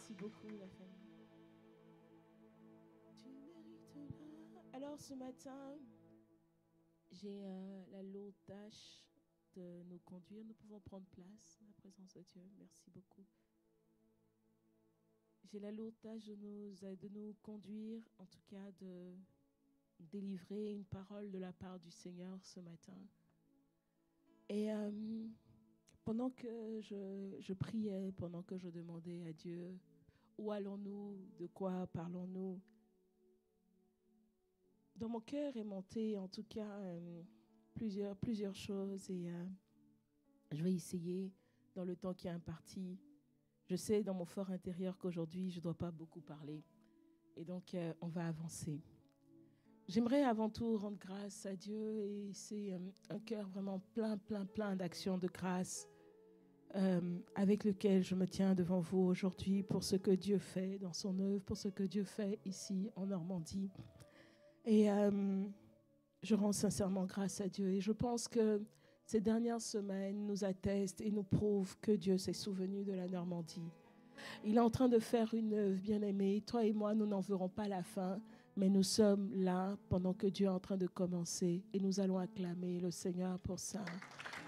Merci beaucoup, la famille. Tu mérites la... Alors, ce matin, j'ai la lourde tâche de nous conduire. Nous pouvons prendre place en la présence de Dieu. Merci beaucoup. J'ai la lourde tâche de nous conduire, en tout cas de délivrer une parole de la part du Seigneur ce matin. Et pendant que je priais, pendant que je demandais à Dieu, où allons-nous, de quoi parlons-nous, dans mon cœur est monté en tout cas plusieurs choses et je vais essayer dans le temps qui est imparti. Je sais dans mon fort intérieur qu'aujourd'hui je ne dois pas beaucoup parler et donc on va avancer. J'aimerais avant tout rendre grâce à Dieu et c'est un cœur vraiment plein d'actions de grâce avec lequel je me tiens devant vous aujourd'hui pour ce que Dieu fait dans son œuvre, pour ce que Dieu fait ici en Normandie. Et je rends sincèrement grâce à Dieu. Et je pense que ces dernières semaines nous attestent et nous prouvent que Dieu s'est souvenu de la Normandie. Il est en train de faire une œuvre, bien-aimée. Toi et moi, nous n'en verrons pas la fin, mais nous sommes là pendant que Dieu est en train de commencer. Et nous allons acclamer le Seigneur pour ça.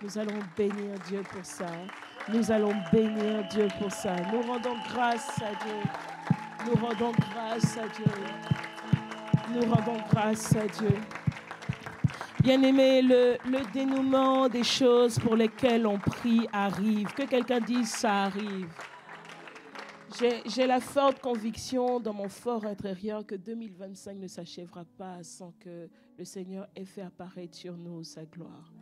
Nous allons bénir Dieu pour ça. Nous allons bénir Dieu pour ça. Nous rendons grâce à Dieu. Nous rendons grâce à Dieu. Nous rendons grâce à Dieu. Bien-aimé, le dénouement des choses pour lesquelles on prie arrive. Que quelqu'un dise, ça arrive. J'ai la forte conviction dans mon fort intérieur que 2025 ne s'achèvera pas sans que le Seigneur ait fait apparaître sur nous sa gloire.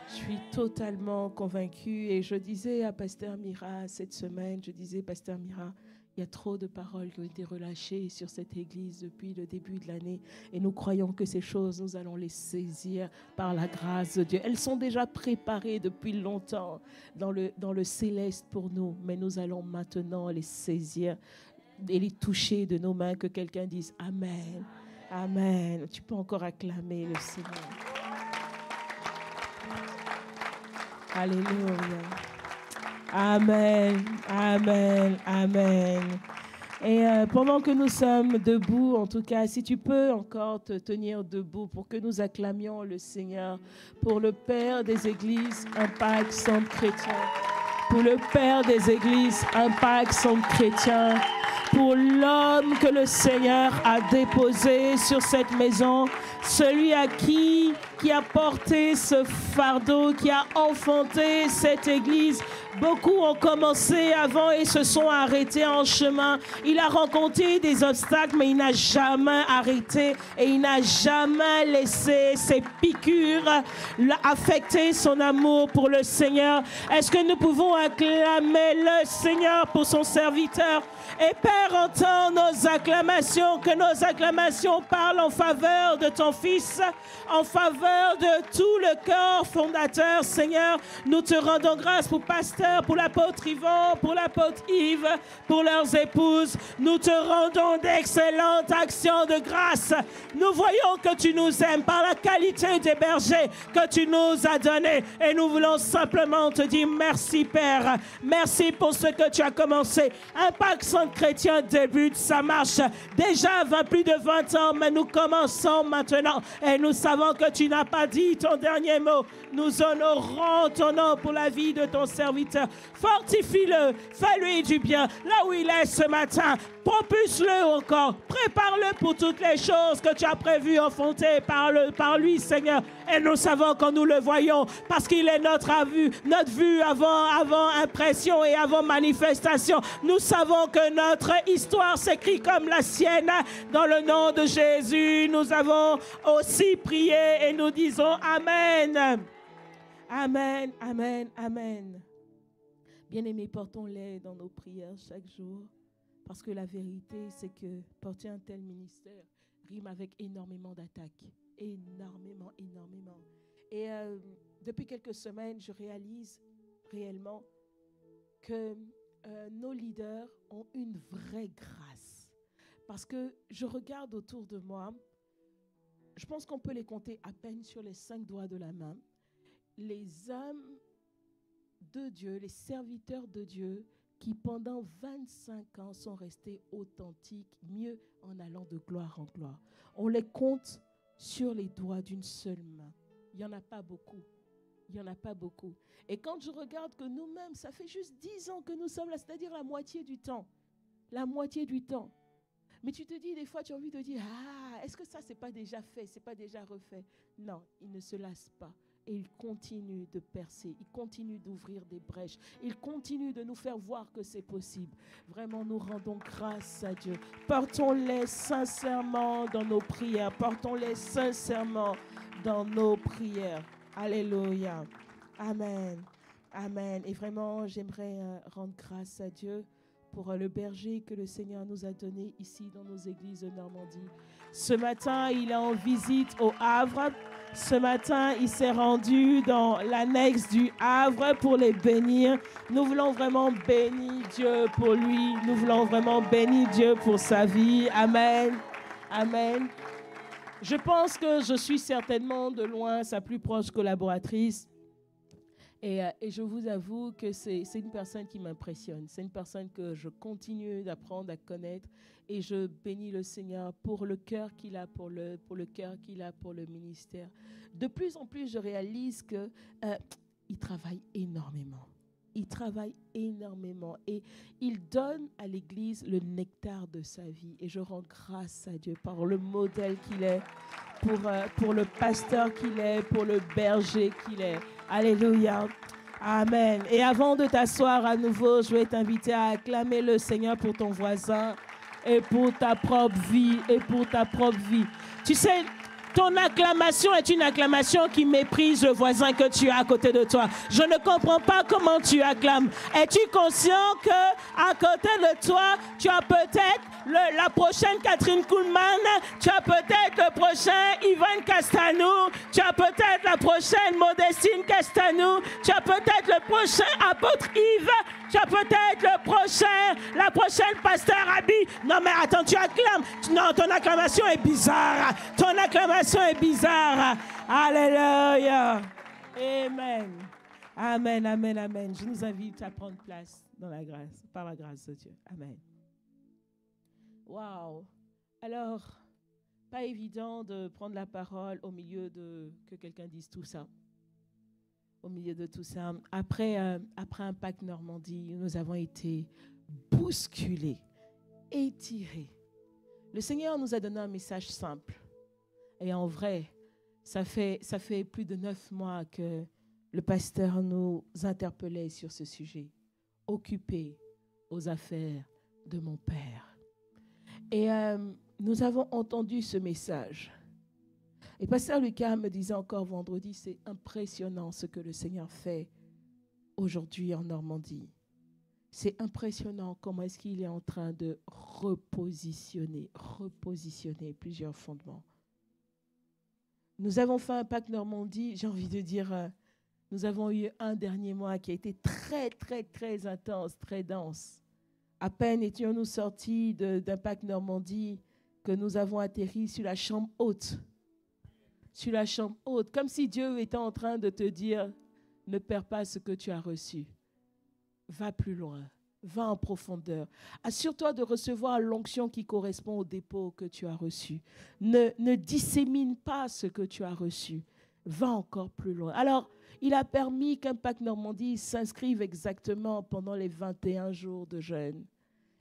Je suis totalement convaincue et je disais à Pasteur Mira cette semaine, Pasteur Mira, il y a trop de paroles qui ont été relâchées sur cette église depuis le début de l'année et nous croyons que ces choses, nous allons les saisir par la grâce de Dieu. Elles sont déjà préparées depuis longtemps dans le céleste pour nous, mais nous allons maintenant les saisir et les toucher de nos mains. Que quelqu'un dise Amen, Amen. Tu peux encore acclamer le Seigneur. Alléluia. Amen, amen, amen. Et pendant que nous sommes debout, en tout cas, si tu peux encore te tenir debout pour que nous acclamions le Seigneur pour le Père des Églises, Impact Centre Chrétien. Pour le Père des Églises, Impact Centre Chrétien. Pour l'homme que le Seigneur a déposé sur cette maison, celui à qui a porté ce fardeau, qui a enfanté cette église. Beaucoup ont commencé avant et se sont arrêtés en chemin. Il a rencontré des obstacles, mais il n'a jamais arrêté et il n'a jamais laissé ses piqûres affecter son amour pour le Seigneur. Est-ce que nous pouvons acclamer le Seigneur pour son serviteur? Et Père, entends nos acclamations, que nos acclamations parlent en faveur de ton Fils, en faveur de tout le corps fondateur. Seigneur, nous te rendons grâce pour Pasteur, pour l'apôtre Yvon, pour l'apôtre Yves, pour leurs épouses. Nous te rendons d'excellentes actions de grâce. Nous voyons que tu nous aimes par la qualité des bergers que tu nous as donnés. Et nous voulons simplement te dire merci, Père. Merci pour ce que tu as commencé. Impact Centre Chrétien débute sa marche déjà plus de 20 ans, mais nous commençons maintenant et nous savons que tu n'as pas dit ton dernier mot. Nous honorons ton nom pour la vie de ton serviteur. Fortifie-le, fais-lui du bien là où il est ce matin. Propulse-le encore. Prépare-le pour toutes les choses que tu as prévues enfanter par lui, Seigneur. Et nous savons quand nous le voyons, parce qu'il est notre vue avant impression et avant manifestation. Nous savons que notre histoire s'écrit comme la sienne. Dans le nom de Jésus, nous avons aussi prié et nous disons Amen. Amen, amen, amen. Bien-aimés, portons-les dans nos prières chaque jour. Parce que la vérité, c'est que porter un tel ministère rime avec énormément d'attaques. Énormément. Et depuis quelques semaines, je réalise réellement que nos leaders ont une vraie grâce. Parce que je regarde autour de moi, je pense qu'on peut les compter à peine sur les 5 doigts de la main. Les hommes de Dieu, les serviteurs de Dieu, qui pendant 25 ans sont restés authentiques, mieux en allant de gloire en gloire. On les compte sur les doigts d'une seule main. Il n'y en a pas beaucoup. Il n'y en a pas beaucoup. Et quand je regarde que nous-mêmes, ça fait juste 10 ans que nous sommes là, c'est-à-dire la moitié du temps. La moitié du temps. Mais tu te dis, des fois, tu as envie de dire, est-ce que ça, c'est pas déjà fait, c'est pas déjà refait? Non, il ne se lasse pas. Et il continue de percer, il continue d'ouvrir des brèches, il continue de nous faire voir que c'est possible. Vraiment, nous rendons grâce à Dieu. Portons-les sincèrement dans nos prières, portons-les sincèrement dans nos prières. Alléluia. Amen. Amen. Et vraiment, j'aimerais rendre grâce à Dieu pour le berger que le Seigneur nous a donné ici dans nos églises de Normandie. Ce matin, il est en visite au Havre. Ce matin, il s'est rendu dans l'annexe du Havre pour les bénir. Nous voulons vraiment bénir Dieu pour lui. Nous voulons vraiment bénir Dieu pour sa vie. Amen. Amen. Je pense que je suis certainement de loin sa plus proche collaboratrice. Et je vous avoue que c'est une personne qui m'impressionne. C'est une personne que je continue d'apprendre à connaître. Et je bénis le Seigneur pour le cœur qu'il a, pour le cœur qu'il a pour le ministère. De plus en plus, je réalise qu'il travaille énormément. Il travaille énormément. Et il donne à l'Église le nectar de sa vie. Et je rends grâce à Dieu par le modèle qu'il est, pour le pasteur qu'il est, pour le berger qu'il est. Alléluia. Amen. Et avant de t'asseoir à nouveau, je vais t'inviter à acclamer le Seigneur pour ton voisin et pour ta propre vie, Tu sais, ton acclamation est une acclamation qui méprise le voisin que tu as à côté de toi. Je ne comprends pas comment tu acclames. Es-tu conscient qu'à côté de toi, tu as peut-être la prochaine Catherine Kuhlman, tu as peut-être le prochain Yvan Castanou, tu as peut-être la prochaine Modestine Castanou, tu as peut-être le prochain apôtre Yves, tu as peut-être la prochaine pasteur Abby. Non mais attends, tu acclames. Non, ton acclamation est bizarre. Ton acclamation est bizarre. Alléluia. Amen. Amen, amen, amen. Je nous invite à prendre place dans la grâce, par la grâce de Dieu. Amen. Wow. Alors, pas évident de prendre la parole au milieu de que quelqu'un dise tout ça. Au milieu de tout ça. Après Impact Normandie, nous avons été bousculés, étirés. Le Seigneur nous a donné un message simple. Et en vrai, ça fait plus de 9 mois que le pasteur nous interpellait sur ce sujet. Occupé aux affaires de mon Père. Et nous avons entendu ce message. Et pasteur Lucas me disait encore vendredi, c'est impressionnant ce que le Seigneur fait aujourd'hui en Normandie. C'est impressionnant comment est-ce qu'il est en train de repositionner plusieurs fondements. Nous avons fait Impact Normandie, j'ai envie de dire, nous avons eu un dernier mois qui a été très, très, très intense, très dense. À peine étions-nous sortis d'Impact Normandie que nous avons atterri sur la chambre haute. Sur la chambre haute, comme si Dieu était en train de te dire, ne perds pas ce que tu as reçu. Va plus loin, va en profondeur. Assure-toi de recevoir l'onction qui correspond au dépôt que tu as reçu. Ne dissémine pas ce que tu as reçu. Va encore plus loin. Alors, il a permis qu'Impact Normandie s'inscrive exactement pendant les 21 jours de jeûne.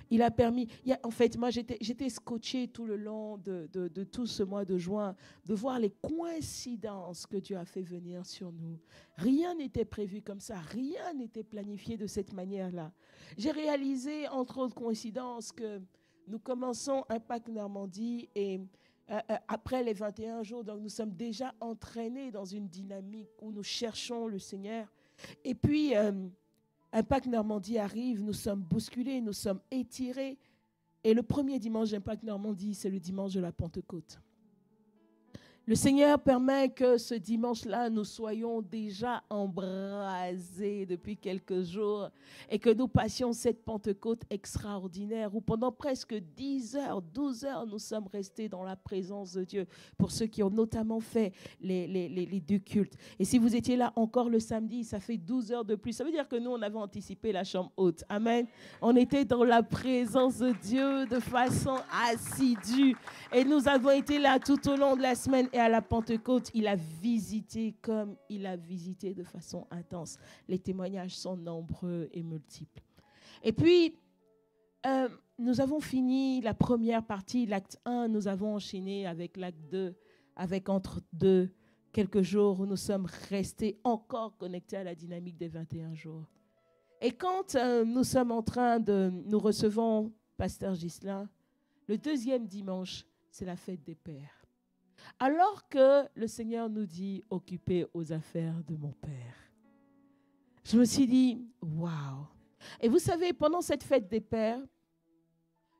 Il a permis, en fait, moi j'étais scotchée tout le long de tout ce mois de juin, de voir les coïncidences que Dieu a fait venir sur nous. Rien n'était prévu comme ça, rien n'était planifié de cette manière-là. J'ai réalisé, entre autres coïncidences, que nous commençons Impact Normandie et après les 21 jours, donc nous sommes déjà entraînés dans une dynamique où nous cherchons le Seigneur. Et puis, Impact Normandie arrive, nous sommes bousculés, nous sommes étirés. Et le premier dimanche d'Impact Normandie, c'est le dimanche de la Pentecôte. Le Seigneur permet que ce dimanche-là, nous soyons déjà embrasés depuis quelques jours et que nous passions cette Pentecôte extraordinaire où pendant presque 10 heures, 12 heures, nous sommes restés dans la présence de Dieu pour ceux qui ont notamment fait les deux cultes. Et si vous étiez là encore le samedi, ça fait 12 heures de plus. Ça veut dire que nous, on avait anticipé la chambre haute. Amen. On était dans la présence de Dieu de façon assidue et nous avons été là tout au long de la semaine. Et à la Pentecôte, il a visité comme il a visité de façon intense. Les témoignages sont nombreux et multiples. Et puis, nous avons fini la première partie, l'acte 1. Nous avons enchaîné avec l'acte 2, avec entre deux quelques jours où nous sommes restés encore connectés à la dynamique des 21 jours. Et quand nous recevons Pasteur Ghislain, le deuxième dimanche, c'est la fête des pères. Alors que le Seigneur nous dit « occupez aux affaires de mon Père », je me suis dit « waouh ». Et vous savez, pendant cette fête des pères,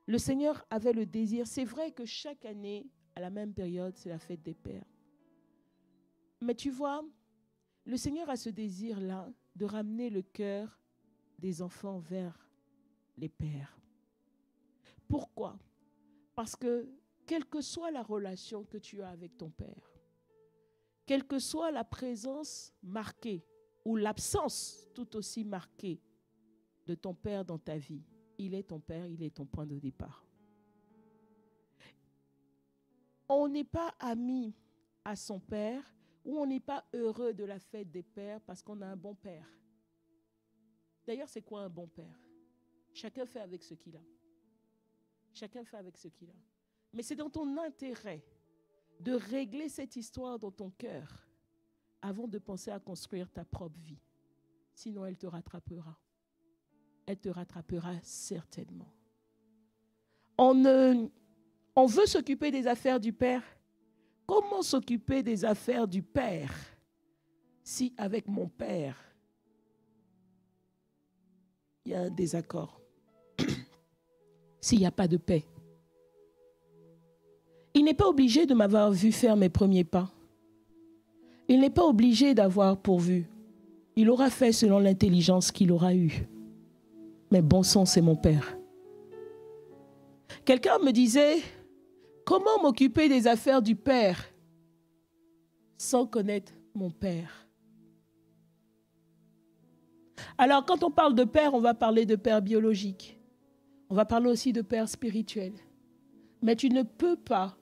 le Seigneur avait le désir, c'est vrai que chaque année, à la même période, c'est la fête des pères. Mais tu vois, le Seigneur a ce désir-là de ramener le cœur des enfants vers les pères. Pourquoi ? Parce que quelle que soit la relation que tu as avec ton père, quelle que soit la présence marquée ou l'absence tout aussi marquée de ton père dans ta vie, il est ton père, il est ton point de départ. On n'est pas ami à son père ou on n'est pas heureux de la fête des pères parce qu'on a un bon père. D'ailleurs, c'est quoi un bon père? Chacun fait avec ce qu'il a. Chacun fait avec ce qu'il a. Mais c'est dans ton intérêt de régler cette histoire dans ton cœur avant de penser à construire ta propre vie. Sinon, elle te rattrapera. Elle te rattrapera certainement. On veut s'occuper des affaires du Père. Comment s'occuper des affaires du Père si avec mon Père, il y a un désaccord? S'il n'y a pas de paix. Il n'est pas obligé de m'avoir vu faire mes premiers pas. Il n'est pas obligé d'avoir pourvu. Il aura fait selon l'intelligence qu'il aura eue. Mais bon sang, c'est mon Père. Quelqu'un me disait, comment m'occuper des affaires du Père sans connaître mon Père? Alors, quand on parle de Père, on va parler de Père biologique. On va parler aussi de Père spirituel. Mais tu ne peux pas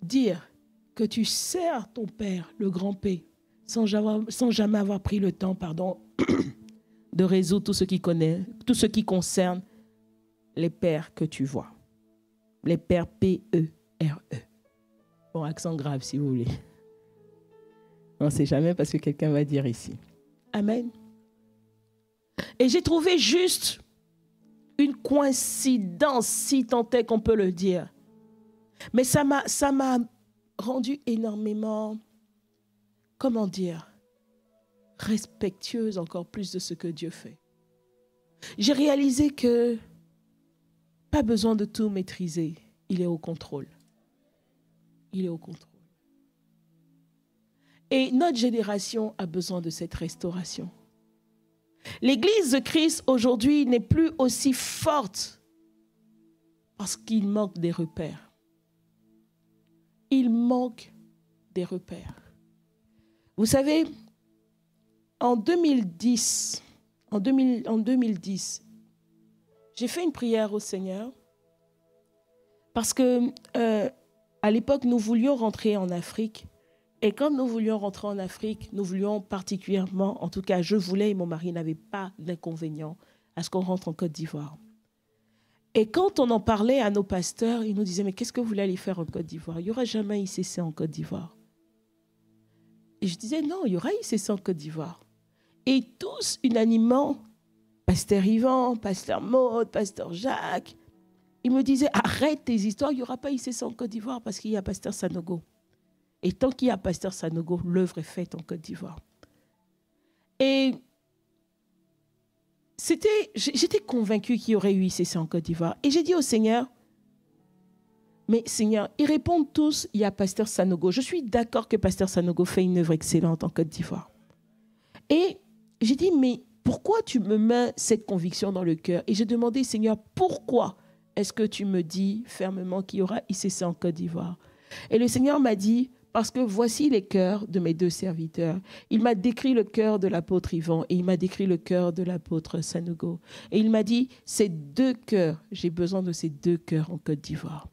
dire que tu sers ton Père, le grand P, sans jamais avoir pris le temps, de résoudre tout ce qui concerne les pères que tu vois. Les pères P-E-R-E. Bon, accent grave si vous voulez. On ne sait jamais parce que quelqu'un va dire ici. Amen. Et j'ai trouvé juste une coïncidence, si tant est qu'on peut le dire. Mais ça m'a rendu énormément, comment dire, respectueuse encore plus de ce que Dieu fait. J'ai réalisé que pas besoin de tout maîtriser, il est au contrôle. Il est au contrôle. Et notre génération a besoin de cette restauration. L'Église de Christ aujourd'hui n'est plus aussi forte parce qu'il manque des repères. Il manque des repères. Vous savez, en 2010, j'ai fait une prière au Seigneur parce que à l'époque, nous voulions rentrer en Afrique. Et quand nous voulions rentrer en Afrique, nous voulions particulièrement, en tout cas je voulais et mon mari n'avait pas d'inconvénient à ce qu'on rentre en Côte d'Ivoire. Et quand on en parlait à nos pasteurs, ils nous disaient, mais qu'est-ce que vous voulez aller faire en Côte d'Ivoire? Il n'y aura jamais ICC en Côte d'Ivoire. Et je disais, non, il y aura ICC en Côte d'Ivoire. Et tous, unanimement, pasteur Yvan, pasteur Maud, pasteur Jacques, ils me disaient, arrête tes histoires, il n'y aura pas ICC en Côte d'Ivoire parce qu'il y a pasteur Sanogo. Et tant qu'il y a pasteur Sanogo, l'œuvre est faite en Côte d'Ivoire. Et j'étais convaincue qu'il y aurait eu ICC en Côte d'Ivoire. Et j'ai dit au Seigneur, Mais Seigneur, ils répondent tous, il y a Pasteur Sanogo. Je suis d'accord que Pasteur Sanogo fait une œuvre excellente en Côte d'Ivoire. Et j'ai dit, mais pourquoi tu me mets cette conviction dans le cœur? Et j'ai demandé, Seigneur, pourquoi est-ce que tu me dis fermement qu'il y aura ICC en Côte d'Ivoire? Et le Seigneur m'a dit, parce que voici les cœurs de mes deux serviteurs. Il m'a décrit le cœur de l'apôtre Yvan et il m'a décrit le cœur de l'apôtre Sanogo. Et il m'a dit, ces deux cœurs, j'ai besoin de ces deux cœurs en Côte d'Ivoire.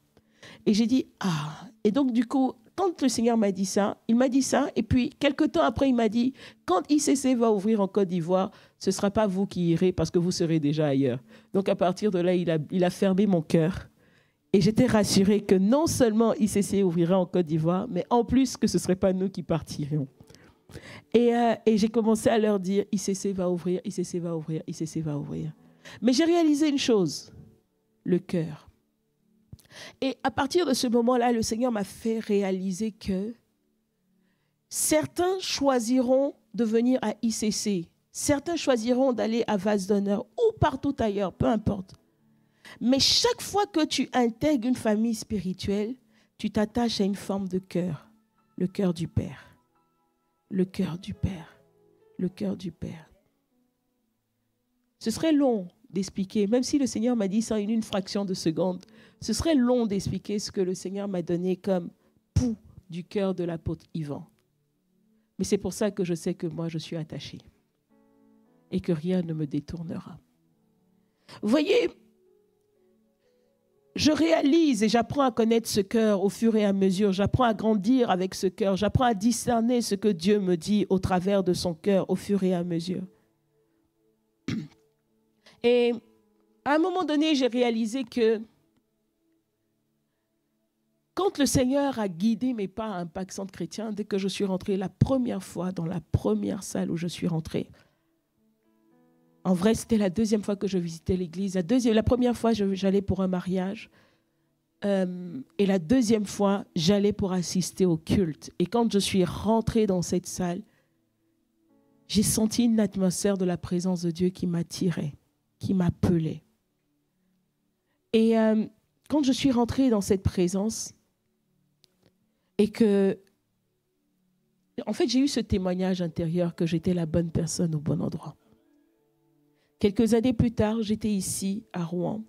Et j'ai dit, ah. Et donc, du coup, quand le Seigneur m'a dit ça, il m'a dit ça. Et puis, quelque temps après, il m'a dit, quand ICC va ouvrir en Côte d'Ivoire, ce ne sera pas vous qui irez parce que vous serez déjà ailleurs. Donc, à partir de là, il a fermé mon cœur. Et j'étais rassurée que non seulement ICC ouvrirait en Côte d'Ivoire, mais en plus que ce ne serait pas nous qui partirions. Et j'ai commencé à leur dire, ICC va ouvrir, ICC va ouvrir, ICC va ouvrir. Mais j'ai réalisé une chose, le cœur. Et à partir de ce moment-là, le Seigneur m'a fait réaliser que certains choisiront de venir à ICC, certains choisiront d'aller à Vase d'Honneur ou partout ailleurs, peu importe. Mais chaque fois que tu intègres une famille spirituelle, tu t'attaches à une forme de cœur, le cœur du Père, le cœur du Père, le cœur du Père. Ce serait long d'expliquer, même si le Seigneur m'a dit ça en une fraction de seconde, ce serait long d'expliquer ce que le Seigneur m'a donné comme pouls du cœur de l'apôtre Yvan. Mais c'est pour ça que je sais que moi, je suis attachée et que rien ne me détournera. Vous voyez, je réalise et j'apprends à connaître ce cœur au fur et à mesure. J'apprends à grandir avec ce cœur. J'apprends à discerner ce que Dieu me dit au travers de son cœur au fur et à mesure. Et à un moment donné, j'ai réalisé que quand le Seigneur a guidé mes pas à Impact Centre Chrétien, dès que je suis rentrée la première fois dans la première salle où je suis rentrée, en vrai, c'était la deuxième fois que je visitais l'église. La première fois, j'allais pour un mariage. Et la deuxième fois, j'allais pour assister au culte. Et quand je suis rentrée dans cette salle, j'ai senti une atmosphère de la présence de Dieu qui m'attirait, qui m'appelait. Et quand je suis rentrée dans cette présence, et que, en fait, j'ai eu ce témoignage intérieur que j'étais la bonne personne au bon endroit. Quelques années plus tard, j'étais ici, à Rouen.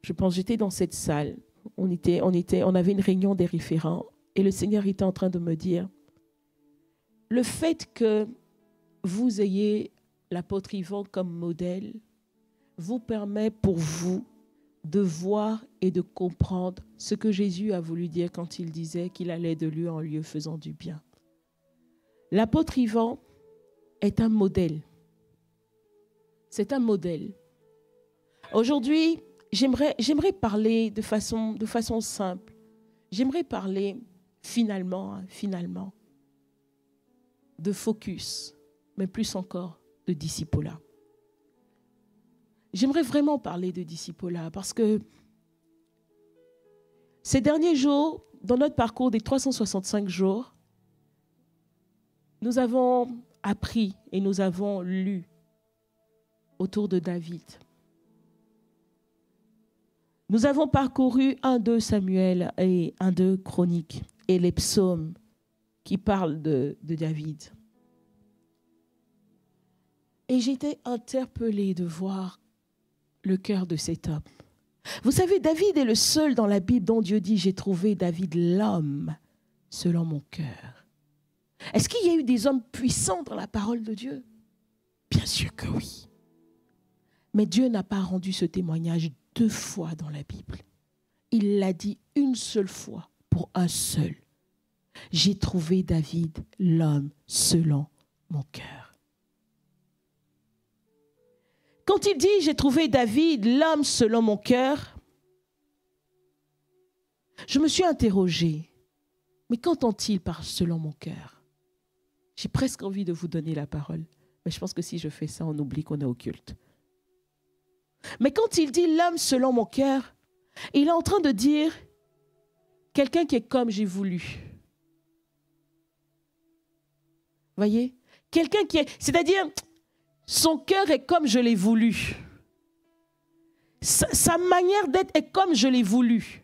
Je pense que j'étais dans cette salle. On avait une réunion des référents et le Seigneur était en train de me dire, le fait que vous ayez l'apôtre Yvan comme modèle vous permet pour vous de voir et de comprendre ce que Jésus a voulu dire quand il disait qu'il allait de lieu en lieu faisant du bien. L'apôtre Yvan est un modèle. C'est un modèle. Aujourd'hui, j'aimerais parler de façon simple. J'aimerais parler finalement, de focus, mais plus encore de discipulat. J'aimerais vraiment parler de discipulat parce que ces derniers jours, dans notre parcours des 365 jours, nous avons appris et nous avons lu autour de David. Nous avons parcouru 1-2 Samuel et 1-2 Chroniques et les psaumes qui parlent de David. Et j'étais interpellée de voir le cœur de cet homme. Vous savez, David est le seul dans la Bible dont Dieu dit « J'ai trouvé David l'homme selon mon cœur ». Est-ce qu'il y a eu des hommes puissants dans la parole de Dieu? Bien sûr que oui. Mais Dieu n'a pas rendu ce témoignage 2 fois dans la Bible. Il l'a dit une seule fois pour un seul. J'ai trouvé David, l'homme selon mon cœur. Quand il dit j'ai trouvé David, l'homme selon mon cœur, je me suis interrogée. Mais qu'entend-il par selon mon cœur? J'ai presque envie de vous donner la parole. Mais je pense que si je fais ça, on oublie qu'on est au culte. Mais quand il dit l'homme selon mon cœur, il est en train de dire quelqu'un qui est comme j'ai voulu. Voyez? Quelqu'un qui est, c'est-à-dire son cœur est comme je l'ai voulu. Sa manière d'être est comme je l'ai voulu.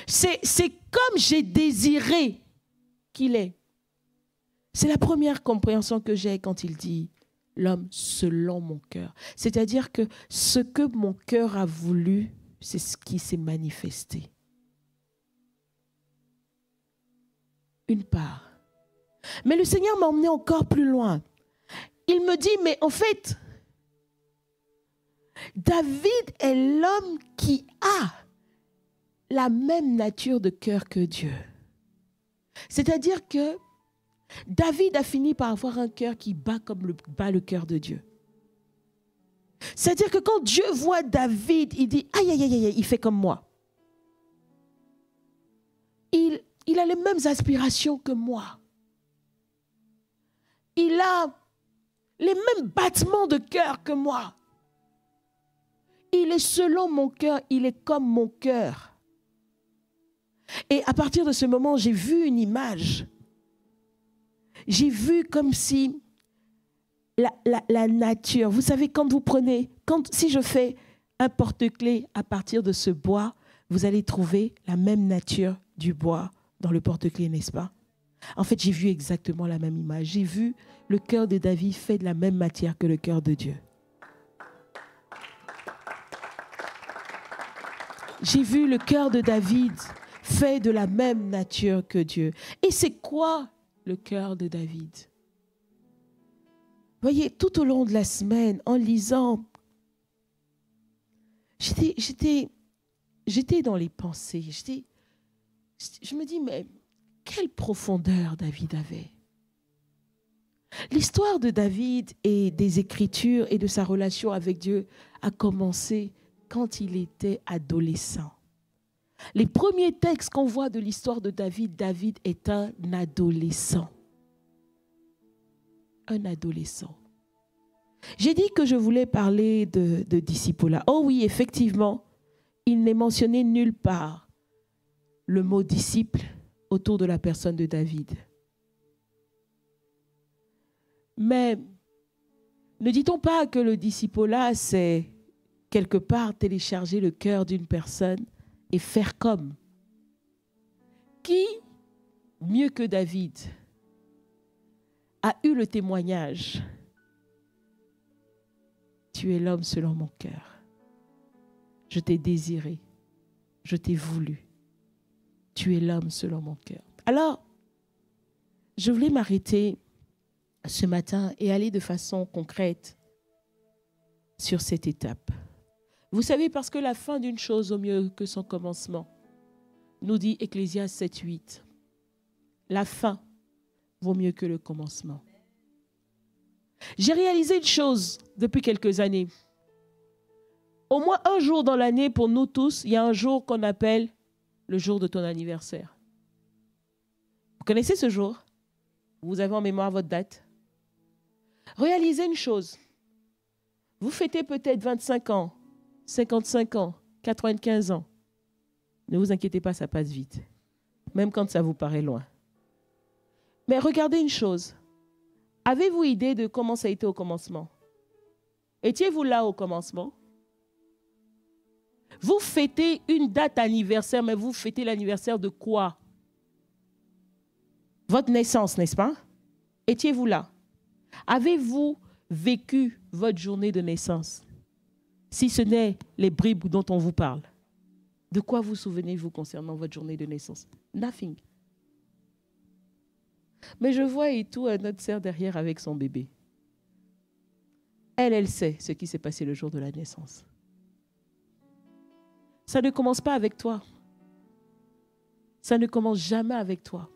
C'est comme j'ai désiré qu'il est. C'est la première compréhension que j'ai quand il dit l'homme selon mon cœur. C'est-à-dire que ce que mon cœur a voulu, c'est ce qui s'est manifesté. Une part. Mais le Seigneur m'a emmené encore plus loin. Il me dit, mais en fait, David est l'homme qui a la même nature de cœur que Dieu. C'est-à-dire que David a fini par avoir un cœur qui bat comme bat le cœur de Dieu. C'est-à-dire que quand Dieu voit David, il dit, aïe, aïe, aïe, aïe, il fait comme moi. Il a les mêmes aspirations que moi. Il a les mêmes battements de cœur que moi. Il est selon mon cœur, il est comme mon cœur. Et à partir de ce moment, j'ai vu une image. J'ai vu comme si la nature, vous savez, quand vous prenez, si je fais un porte-clés à partir de ce bois, vous allez trouver la même nature du bois dans le porte-clés, n'est-ce pas? En fait, j'ai vu exactement la même image. J'ai vu le cœur de David fait de la même matière que le cœur de Dieu. J'ai vu le cœur de David fait de la même nature que Dieu. Et c'est quoi le cœur de David? Voyez, tout au long de la semaine, en lisant, j'étais dans les pensées. Je me dis, mais quelle profondeur David avait. L'histoire de David et des Écritures et de sa relation avec Dieu a commencé quand il était adolescent. Les premiers textes qu'on voit de l'histoire de David, David est un adolescent. Un adolescent. J'ai dit que je voulais parler de discipulat. Oh oui, effectivement, il n'est mentionné nulle part le mot disciple autour de la personne de David. Mais ne dit-on pas que le discipulat, c'est quelque part télécharger le cœur d'une personne et faire comme? Qui, mieux que David, a eu le témoignage? Tu es l'homme selon mon cœur. Je t'ai désiré. Je t'ai voulu. Tu es l'homme selon mon cœur. Alors, je voulais m'arrêter ce matin et aller de façon concrète sur cette étape. Vous savez, parce que la fin d'une chose vaut mieux que son commencement, nous dit Ecclésiaste 7:8. La fin vaut mieux que le commencement. J'ai réalisé une chose depuis quelques années. Au moins un jour dans l'année, pour nous tous, il y a un jour qu'on appelle le jour de ton anniversaire. Vous connaissez ce jour? Vous avez en mémoire votre date? Réalisez une chose. Vous fêtez peut-être 25 ans, 55 ans, 95 ans. Ne vous inquiétez pas, ça passe vite. Même quand ça vous paraît loin. Mais regardez une chose. Avez-vous idée de comment ça a été au commencement? Étiez-vous là au commencement? Vous fêtez une date anniversaire, mais vous fêtez l'anniversaire de quoi? Votre naissance, n'est-ce pas? Étiez-vous là? Avez-vous vécu votre journée de naissance? Si ce n'est les bribes dont on vous parle. De quoi vous souvenez-vous concernant votre journée de naissance? Nothing. Mais je vois et tout notre sœur derrière avec son bébé. Elle sait ce qui s'est passé le jour de la naissance. Ça ne commence pas avec toi. Ça ne commence jamais avec toi.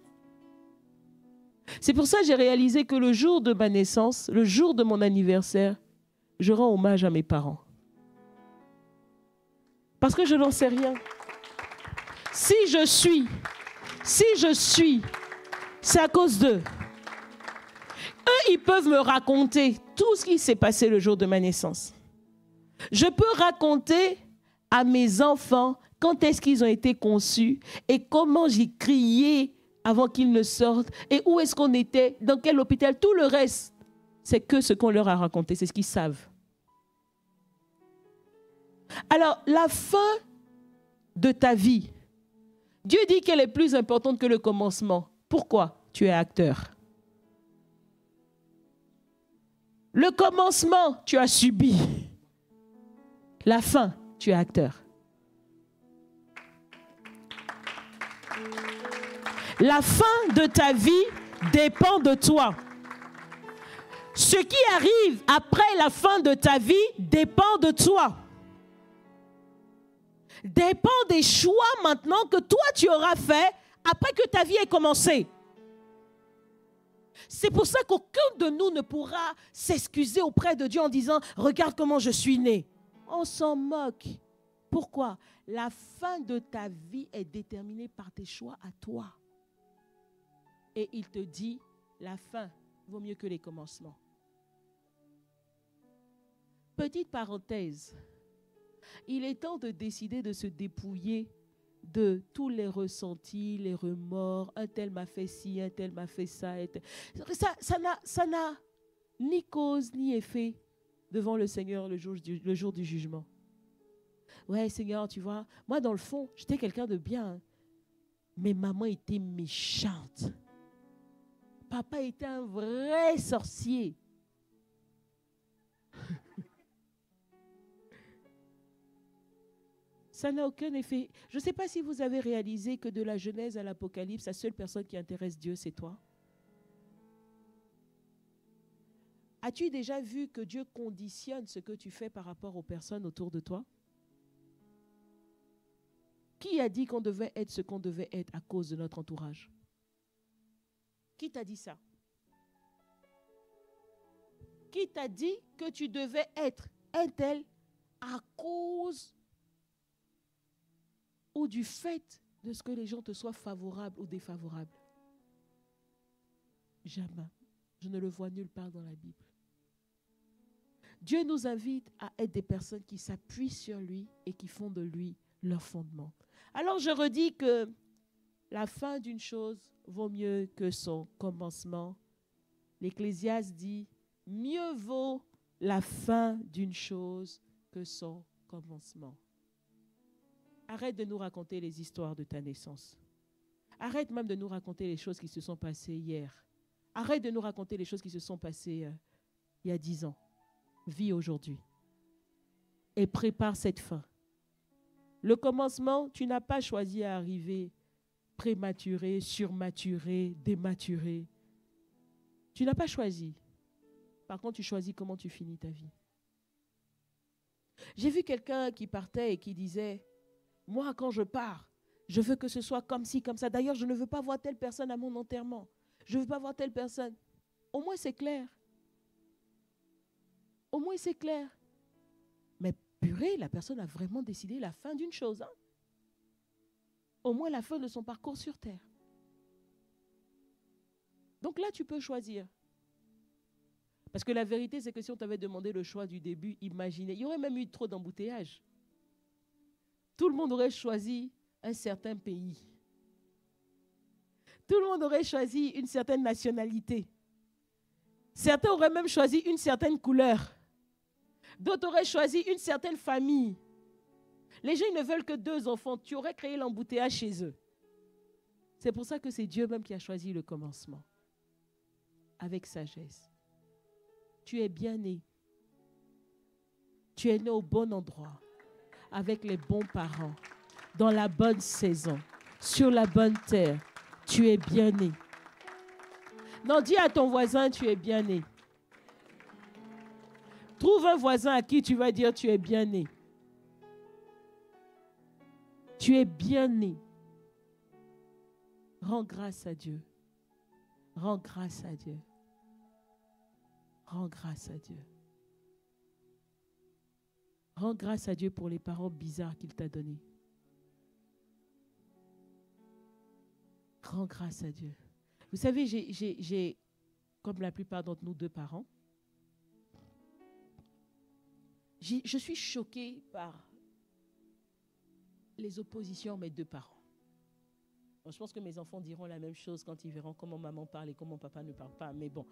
C'est pour ça que j'ai réalisé que le jour de ma naissance, le jour de mon anniversaire, je rends hommage à mes parents. Parce que je n'en sais rien. Si je suis, c'est à cause d'eux. Eux, ils peuvent me raconter tout ce qui s'est passé le jour de ma naissance. Je peux raconter à mes enfants quand est-ce qu'ils ont été conçus et comment j'ai crié avant qu'ils ne sortent et où est-ce qu'on était, dans quel hôpital. Tout le reste, c'est que ce qu'on leur a raconté, c'est ce qu'ils savent. Alors, la fin de ta vie, Dieu dit qu'elle est plus importante que le commencement. Pourquoi? Tu es acteur. Le commencement, tu as subi. La fin, tu es acteur. La fin de ta vie dépend de toi. Ce qui arrive après la fin de ta vie dépend de toi. Dépend des choix maintenant que toi tu auras fait après que ta vie ait commencé. C'est pour ça qu'aucun de nous ne pourra s'excuser auprès de Dieu en disant « Regarde comment je suis né ». On s'en moque. Pourquoi? La fin de ta vie est déterminée par tes choix à toi. Et il te dit, la fin vaut mieux que les commencements. Petite parenthèse, il est temps de décider de se dépouiller de tous les ressentis, les remords. Un tel m'a fait ci, un tel m'a fait ça. Ça n'a ni cause ni effet devant le Seigneur le jour du jugement. Ouais, Seigneur, tu vois, moi dans le fond, j'étais quelqu'un de bien. Hein, mais maman était méchante. Papa était un vrai sorcier. Ça n'a aucun effet. Je ne sais pas si vous avez réalisé que de la Genèse à l'Apocalypse, la seule personne qui intéresse Dieu, c'est toi. As-tu déjà vu que Dieu conditionne ce que tu fais par rapport aux personnes autour de toi? Qui a dit qu'on devait être ce qu'on devait être à cause de notre entourage? Qui t'a dit ça? Qui t'a dit que tu devais être un tel à cause ou du fait de ce que les gens te soient favorables ou défavorables? Jamais. Je ne le vois nulle part dans la Bible. Dieu nous invite à être des personnes qui s'appuient sur lui et qui font de lui leur fondement. Alors je redis que la fin d'une chose vaut mieux que son commencement. L'Ecclésiaste dit, mieux vaut la fin d'une chose que son commencement. Arrête de nous raconter les histoires de ta naissance. Arrête même de nous raconter les choses qui se sont passées hier. Arrête de nous raconter les choses qui se sont passées il y a 10 ans. Vis aujourd'hui. Et prépare cette fin. Le commencement, tu n'as pas choisi à arriver prématuré, surmaturé, dématuré. Tu n'as pas choisi. Par contre, tu choisis comment tu finis ta vie. J'ai vu quelqu'un qui partait et qui disait, moi, quand je pars, je veux que ce soit comme ci, comme ça. D'ailleurs, je ne veux pas voir telle personne à mon enterrement. Je ne veux pas voir telle personne. Au moins, c'est clair. Au moins, c'est clair. Mais purée, la personne a vraiment décidé la fin d'une chose. Hein? Au moins, la fin de son parcours sur Terre. Donc là, tu peux choisir. Parce que la vérité, c'est que si on t'avait demandé le choix du début, imaginez, il y aurait même eu trop d'embouteillages. Tout le monde aurait choisi un certain pays. Tout le monde aurait choisi une certaine nationalité. Certains auraient même choisi une certaine couleur. D'autres auraient choisi une certaine famille. Les gens ils ne veulent que 2 enfants. Tu aurais créé l'embouteillage chez eux. C'est pour ça que c'est Dieu même qui a choisi le commencement. Avec sagesse. Tu es bien né. Tu es né au bon endroit. Avec les bons parents. Dans la bonne saison. Sur la bonne terre. Tu es bien né. Non, dis à ton voisin, tu es bien né. Trouve un voisin à qui tu vas dire, tu es bien né. Tu es bien né. Rends grâce à Dieu. Rends grâce à Dieu. Rends grâce à Dieu. Rends grâce à Dieu pour les parents bizarres qu'il t'a donnés. Rends grâce à Dieu. Vous savez, j'ai, comme la plupart d'entre nous, 2 parents. Je suis choquée par les oppositions à mes 2 parents. Bon, je pense que mes enfants diront la même chose quand ils verront comment maman parle et comment papa ne parle pas. Mais bon.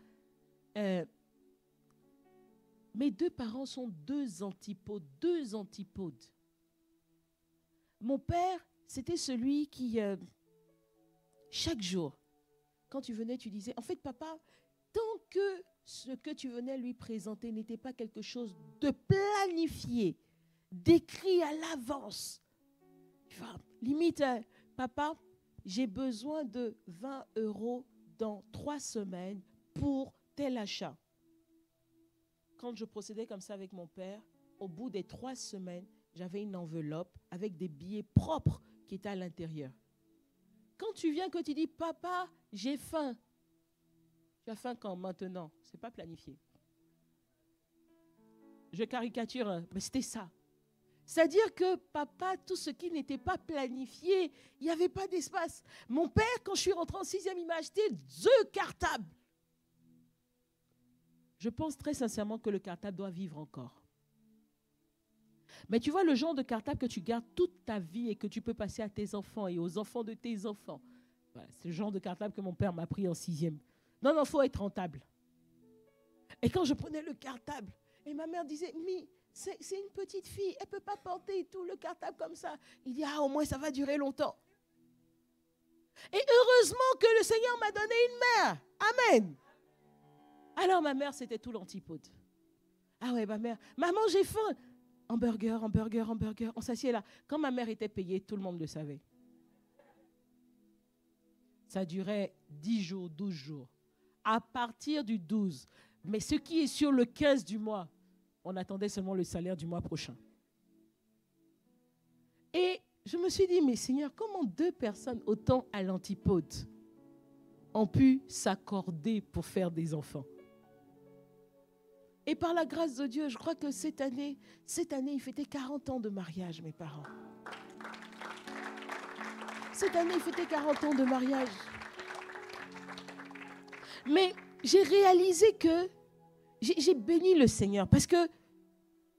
Mes 2 parents sont 2 antipodes. 2 antipodes. mon père, c'était celui qui, chaque jour, quand tu venais, tu disais, en fait, papa, tant que ce que tu venais lui présenter n'était pas quelque chose de planifié, d'écrit à l'avance, limite, papa, j'ai besoin de 20 € dans 3 semaines pour tel achat. Quand je procédais comme ça avec mon père, au bout des 3 semaines, j'avais une enveloppe avec des billets propres qui étaient à l'intérieur. Quand tu viens, que tu dis, papa, j'ai faim. Tu as faim quand? Maintenant. Ce n'est pas planifié. Je caricature, hein, mais c'était ça. C'est-à-dire que papa, tout ce qui n'était pas planifié, il n'y avait pas d'espace. Mon père, quand je suis rentrée en 6e, il m'a acheté 2 cartables. Je pense très sincèrement que le cartable doit vivre encore. Mais tu vois le genre de cartable que tu gardes toute ta vie et que tu peux passer à tes enfants et aux enfants de tes enfants. Voilà, c'est le genre de cartable que mon père m'a pris en 6e. Non, il faut être rentable. Et quand je prenais le cartable, et ma mère disait, mais c'est une petite fille, elle ne peut pas porter tout le cartable comme ça. Il dit, au moins ça va durer longtemps. Et heureusement que le Seigneur m'a donné une mère. Amen. Alors ma mère, c'était tout l'antipode. Ah ouais, ma mère, maman, j'ai faim. Hamburger. On s'assied là. Quand ma mère était payée, tout le monde le savait. Ça durait 10 jours, 12 jours. À partir du 12, mais ce qui est sur le 15 du mois, on attendait seulement le salaire du mois prochain. Et je me suis dit, mais Seigneur, comment 2 personnes autant à l'antipode ont pu s'accorder pour faire des enfants? Et par la grâce de Dieu, je crois que cette année, ils fêtaient 40 ans de mariage, mes parents. Cette année, ils fêtaient 40 ans de mariage. Mais j'ai réalisé que j'ai béni le Seigneur parce que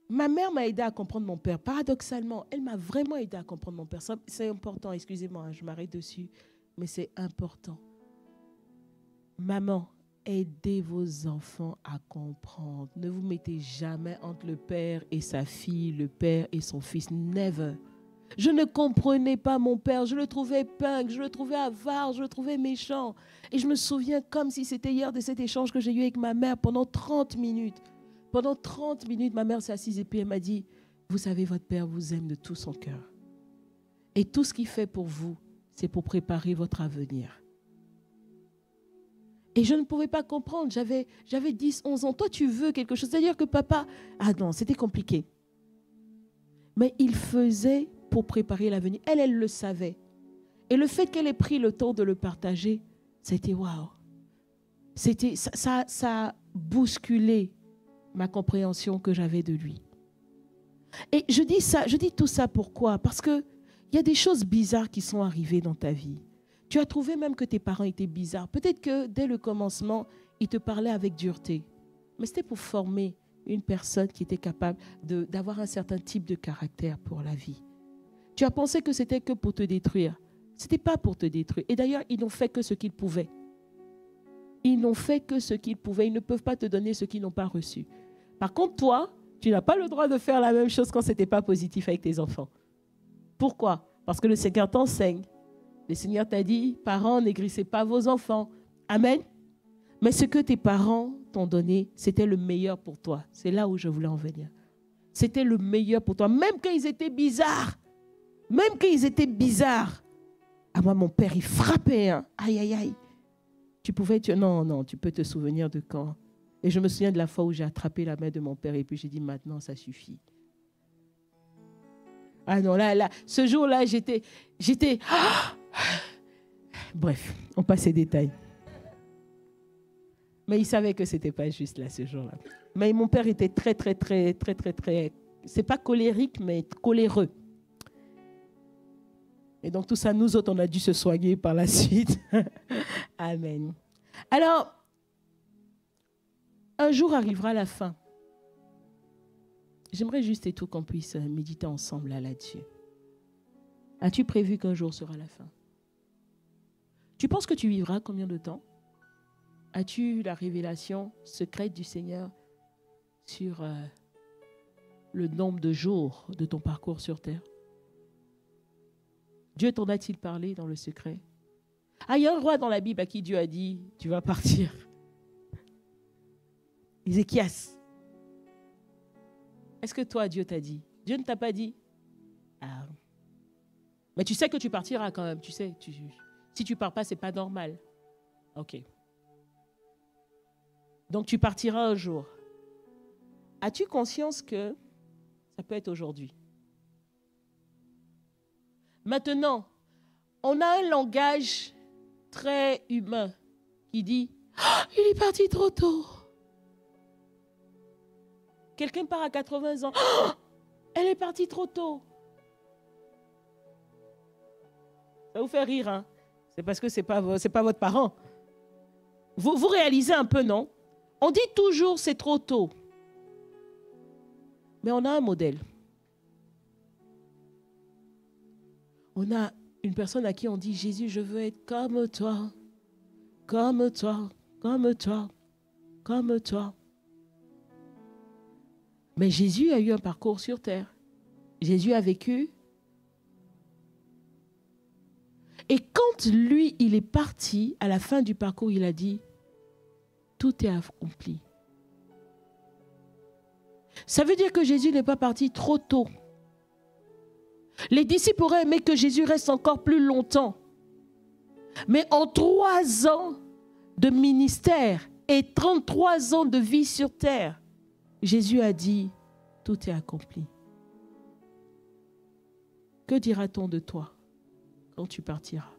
ma mère m'a aidé à comprendre mon père. Paradoxalement, elle m'a vraiment aidé à comprendre mon père. C'est important, excusez-moi, je m'arrête dessus, mais c'est important. Maman, aidez vos enfants à comprendre. Ne vous mettez jamais entre le père et sa fille, le père et son fils. Never. Je ne comprenais pas mon père. Je le trouvais punk, je le trouvais avare, je le trouvais méchant. Et je me souviens comme si c'était hier de cet échange que j'ai eu avec ma mère pendant 30 minutes. Pendant 30 minutes, ma mère s'est assise et puis elle m'a dit, vous savez, votre père vous aime de tout son cœur. Et tout ce qu'il fait pour vous, c'est pour préparer votre avenir. Et je ne pouvais pas comprendre. J'avais 10, 11 ans. Toi, tu veux quelque chose. C'est-à-dire que papa... Ah non, c'était compliqué. Mais il faisait pour préparer l'avenir. Elle le savait. Et le fait qu'elle ait pris le temps de le partager, c'était waouh. Ça a bousculé ma compréhension que j'avais de lui. Et je dis tout ça pourquoi? Parce qu'il y a des choses bizarres qui sont arrivées dans ta vie. Tu as trouvé même que tes parents étaient bizarres. Peut-être que dès le commencement, ils te parlaient avec dureté. Mais c'était pour former une personne qui était capable d'avoir un certain type de caractère pour la vie. Tu as pensé que c'était que pour te détruire. Ce n'était pas pour te détruire. Et d'ailleurs, ils n'ont fait que ce qu'ils pouvaient. Ils n'ont fait que ce qu'ils pouvaient. Ils ne peuvent pas te donner ce qu'ils n'ont pas reçu. Par contre, toi, tu n'as pas le droit de faire la même chose quand ce n'était pas positif avec tes enfants. Pourquoi? Parce que le Seigneur t'enseigne. Le Seigneur t'a dit, parents, n'aigrissez pas vos enfants. Amen. Mais ce que tes parents t'ont donné, c'était le meilleur pour toi. C'est là où je voulais en venir. C'était le meilleur pour toi. Même quand ils étaient bizarres. Même quand ils étaient bizarres. Ah, moi, mon père, il frappait. Hein. Aïe, aïe, aïe. Non, tu peux te souvenir de quand. Et je me souviens de la fois où j'ai attrapé la main de mon père et puis j'ai dit, maintenant, ça suffit. Ah non, là, ce jour-là, j'étais... Bref, on passe les détails. Mais il savait que ce n'était pas juste là, ce jour-là. Mais mon père était très, c'est pas colérique, mais coléreux. Et donc tout ça, nous autres, on a dû se soigner par la suite. Amen. Alors, un jour arrivera la fin. J'aimerais juste et tout qu'on puisse méditer ensemble là-dessus. As-tu prévu qu'un jour sera la fin? Tu penses que tu vivras combien de temps? As-tu la révélation secrète du Seigneur sur le nombre de jours de ton parcours sur terre? Dieu t'en a-t-il parlé dans le secret? Ah, il y a un roi dans la Bible à qui Dieu a dit, tu vas partir. Ézéchias. Est-ce que toi, Dieu t'a dit? Dieu ne t'a pas dit? Ah. Mais tu sais que tu partiras quand même, tu sais. Si tu ne pars pas, ce n'est pas normal. Ok. Donc tu partiras un jour. As-tu conscience que ça peut être aujourd'hui? Maintenant, on a un langage très humain qui dit « Il est parti trop tôt ». Quelqu'un part à 80 ans. Oh, elle est partie trop tôt. Ça vous fait rire, hein? C'est parce que ce n'est pas votre parent. Vous réalisez un peu, non? On dit toujours c'est trop tôt. Mais on a un modèle. On a une personne à qui on dit Jésus, je veux être comme toi, comme toi, comme toi, comme toi. Mais Jésus a eu un parcours sur terre. Jésus a vécu. Et quand lui, il est parti, à la fin du parcours, il a dit, tout est accompli. Ça veut dire que Jésus n'est pas parti trop tôt. Les disciples auraient aimé que Jésus reste encore plus longtemps. Mais en 3 ans de ministère et 33 ans de vie sur terre, Jésus a dit, tout est accompli. Que dira-t-on de toi quand tu partiras?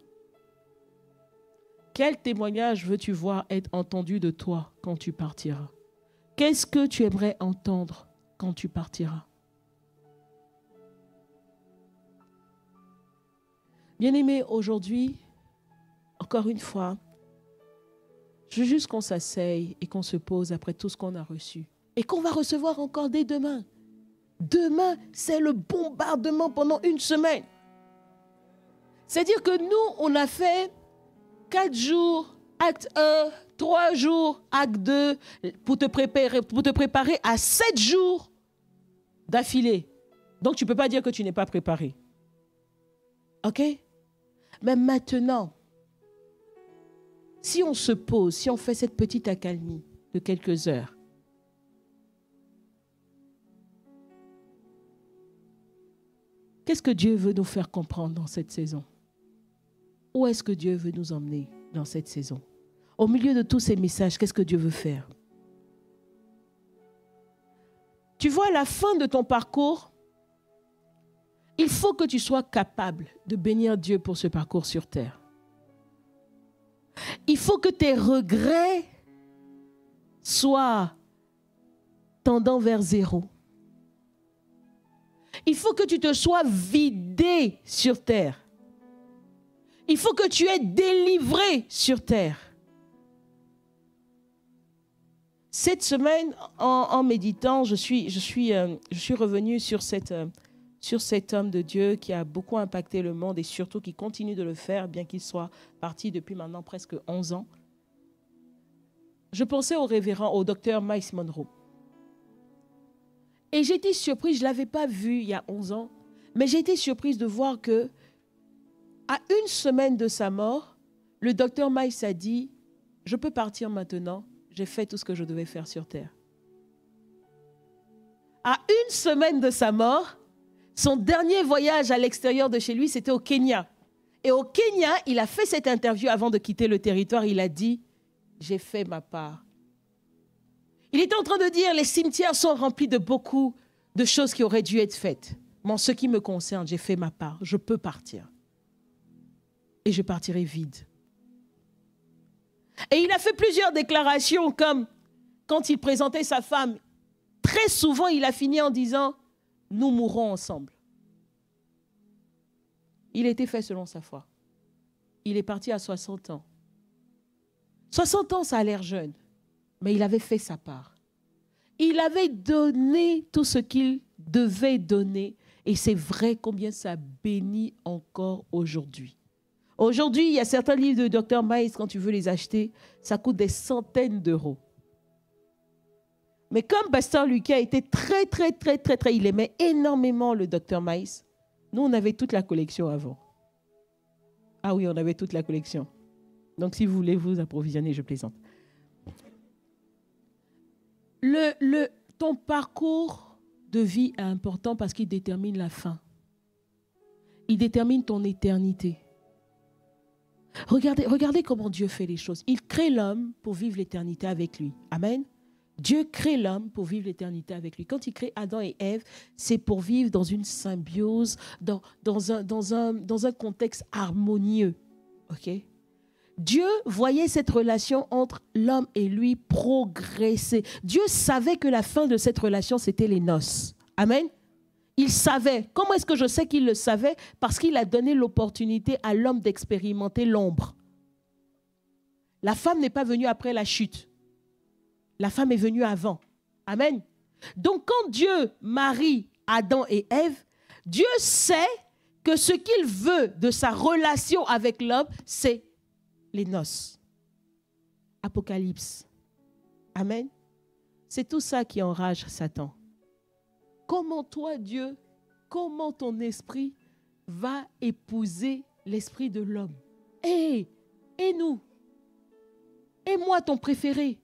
Quel témoignage veux-tu voir être entendu de toi quand tu partiras? Qu'est-ce que tu aimerais entendre quand tu partiras? Bien-aimés, aujourd'hui, encore une fois, je veux juste qu'on s'asseye et qu'on se pose après tout ce qu'on a reçu. Et qu'on va recevoir encore dès demain. Demain, c'est le bombardement pendant 1 semaine. C'est-à-dire que nous, on a fait 4 jours, acte 1, 3 jours, acte 2, pour te préparer à 7 jours d'affilée. Donc, tu ne peux pas dire que tu n'es pas préparé. OK? Mais maintenant, si on se pose, si on fait cette petite accalmie de quelques heures, qu'est-ce que Dieu veut nous faire comprendre dans cette saison? Où est-ce que Dieu veut nous emmener dans cette saison? Au milieu de tous ces messages, qu'est-ce que Dieu veut faire? Tu vois, à la fin de ton parcours, il faut que tu sois capable de bénir Dieu pour ce parcours sur terre. Il faut que tes regrets soient tendant vers 0. Il faut que tu te sois vidé sur terre. Il faut que tu aies délivré sur terre. Cette semaine, en méditant, je suis revenue sur cet homme de Dieu qui a beaucoup impacté le monde et surtout qui continue de le faire, bien qu'il soit parti depuis maintenant presque 11 ans. Je pensais au docteur Myles Munroe. Et j'ai été surprise, je ne l'avais pas vu il y a 11 ans, mais j'ai été surprise de voir que, à 1 semaine de sa mort, le docteur Myles a dit, je peux partir maintenant, j'ai fait tout ce que je devais faire sur terre. À 1 semaine de sa mort, son dernier voyage à l'extérieur de chez lui, c'était au Kenya. Et au Kenya, il a fait cette interview avant de quitter le territoire, il a dit, j'ai fait ma part. Il était en train de dire, les cimetières sont remplis de beaucoup de choses qui auraient dû être faites. Mais en ce qui me concerne, j'ai fait ma part. Je peux partir. Et je partirai vide. Et il a fait plusieurs déclarations comme quand il présentait sa femme. Très souvent, il a fini en disant, nous mourrons ensemble. Il était fait selon sa foi. Il est parti à 60 ans. 60 ans, ça a l'air jeune. Mais il avait fait sa part. Il avait donné tout ce qu'il devait donner. Et c'est vrai combien ça bénit encore aujourd'hui. Aujourd'hui, il y a certains livres de Dr. Myles, quand tu veux les acheter, ça coûte des centaines d'euros. Mais comme Pasteur Lucas était très, il aimait énormément le Dr. Myles, nous, on avait toute la collection avant. Ah oui, on avait toute la collection. Donc, si vous voulez vous approvisionner, je plaisante. Ton parcours de vie est important parce qu'il détermine la fin. Il détermine ton éternité. Regardez comment Dieu fait les choses. Il crée l'homme pour vivre l'éternité avec lui. Amen. Dieu crée l'homme pour vivre l'éternité avec lui. Quand il crée Adam et Ève, c'est pour vivre dans une symbiose, dans un contexte harmonieux. OK? Dieu voyait cette relation entre l'homme et lui progresser. Dieu savait que la fin de cette relation, c'était les noces. Amen. Il savait. Comment est-ce que je sais qu'il le savait? Parce qu'il a donné l'opportunité à l'homme d'expérimenter l'ombre. La femme n'est pas venue après la chute. La femme est venue avant. Amen. Donc, quand Dieu marie Adam et Ève, Dieu sait que ce qu'il veut de sa relation avec l'homme, c'est les noces. Apocalypse. Amen. C'est tout ça qui enrage Satan. Comment toi, Dieu, comment ton esprit va épouser l'esprit de l'homme? Et nous? Et moi, ton préféré?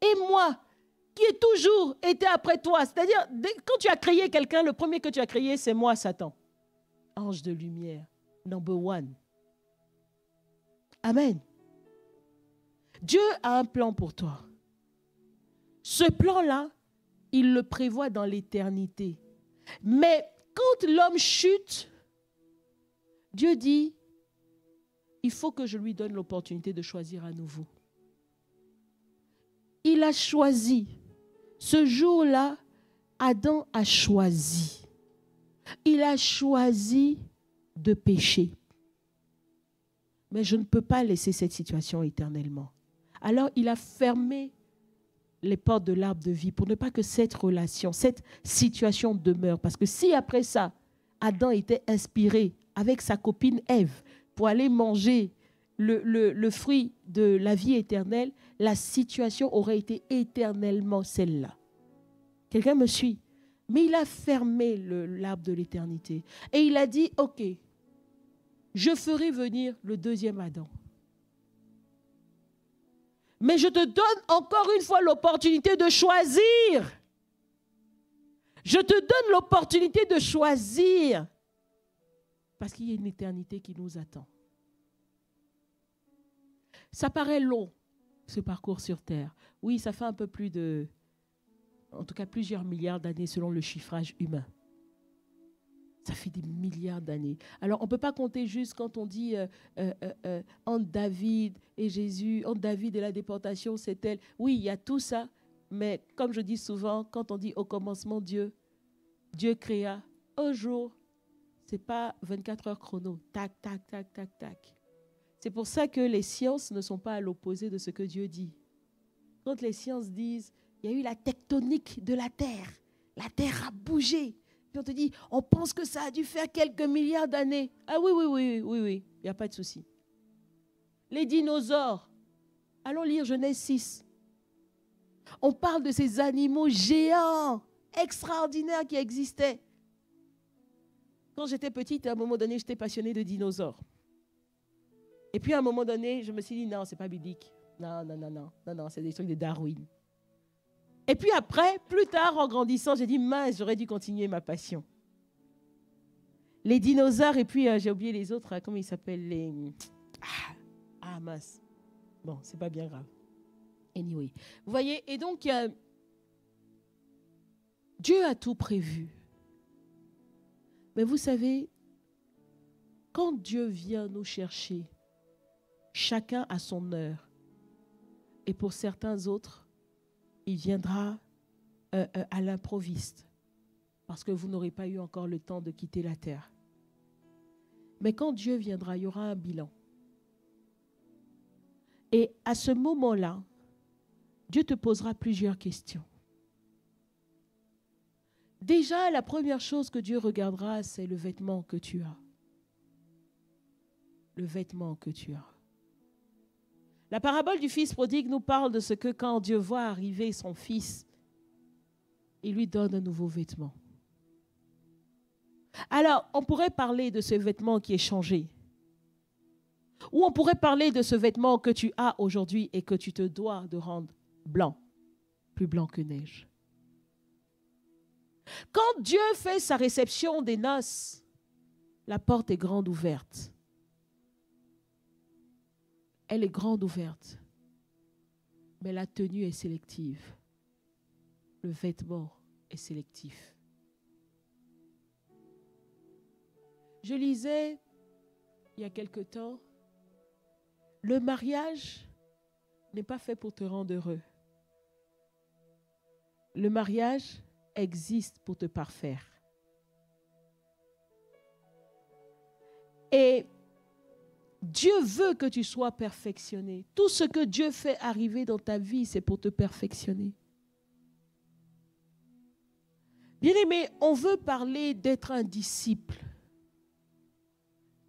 Et moi, qui ai toujours été après toi? C'est-à-dire, quand tu as créé quelqu'un, le premier que tu as créé, c'est moi, Satan. Ange de lumière, number one. Amen. Dieu a un plan pour toi. Ce plan-là, il le prévoit dans l'éternité. Mais quand l'homme chute, Dieu dit, il faut que je lui donne l'opportunité de choisir à nouveau. Il a choisi. Ce jour-là, Adam a choisi. Il a choisi de pécher. Mais je ne peux pas laisser cette situation éternellement. Alors, il a fermé les portes de l'arbre de vie pour ne pas que cette relation, cette situation demeure. Parce que si après ça, Adam était inspiré avec sa copine Ève pour aller manger le fruit de la vie éternelle, la situation aurait été éternellement celle-là. Quelqu'un me suit? Mais il a fermé l'arbre de l'éternité. Et il a dit, OK, je ferai venir le deuxième Adam. Mais je te donne encore une fois l'opportunité de choisir. Je te donne l'opportunité de choisir. Parce qu'il y a une éternité qui nous attend. Ça paraît long, ce parcours sur Terre. Oui, ça fait un peu plus de, en tout cas plusieurs milliards d'années selon le chiffrage humain. Ça fait des milliards d'années. Alors, on ne peut pas compter juste quand on dit entre David et Jésus, entre David et la déportation, c'est elle. Oui, il y a tout ça, mais comme je dis souvent, quand on dit au commencement Dieu créa un jour, ce n'est pas 24 heures chrono. Tac, tac, tac, tac, tac. C'est pour ça que les sciences ne sont pas à l'opposé de ce que Dieu dit. Quand les sciences disent, il y a eu la tectonique de la Terre a bougé. Puis on te dit, on pense que ça a dû faire quelques milliards d'années. Ah oui, il n'y a pas de souci. Les dinosaures, allons lire Genèse 6. On parle de ces animaux géants, extraordinaires qui existaient. Quand j'étais petite, à un moment donné, j'étais passionnée de dinosaures. Et puis à un moment donné, je me suis dit, non, c'est pas biblique. Non, c'est des trucs de Darwin. Et puis après, plus tard, en grandissant, j'ai dit, mince, j'aurais dû continuer ma passion. Les dinosaures, et puis j'ai oublié les autres, comment ils s'appellent mince. Bon, c'est pas bien grave. Anyway. Vous voyez, et donc, Dieu a tout prévu. Mais vous savez, quand Dieu vient nous chercher, chacun a son heure. Et pour certains autres, il viendra à l'improviste. Parce que vous n'aurez pas eu encore le temps de quitter la terre. Mais quand Dieu viendra, il y aura un bilan. Et à ce moment-là, Dieu te posera plusieurs questions. Déjà, la première chose que Dieu regardera, c'est le vêtement que tu as. Le vêtement que tu as. La parabole du fils prodigue nous parle de ce que quand Dieu voit arriver son fils, il lui donne un nouveau vêtement. Alors, on pourrait parler de ce vêtement qui est changé. Ou on pourrait parler de ce vêtement que tu as aujourd'hui et que tu te dois de rendre blanc, plus blanc que neige. Quand Dieu fait sa réception des noces, la porte est grande ouverte. Elle est grande ouverte, mais la tenue est sélective. Le vêtement est sélectif. Je lisais il y a quelque temps, le mariage n'est pas fait pour te rendre heureux. Le mariage existe pour te parfaire. Et Dieu veut que tu sois perfectionné. Tout ce que Dieu fait arriver dans ta vie, c'est pour te perfectionner. Bien-aimé, on veut parler d'être un disciple.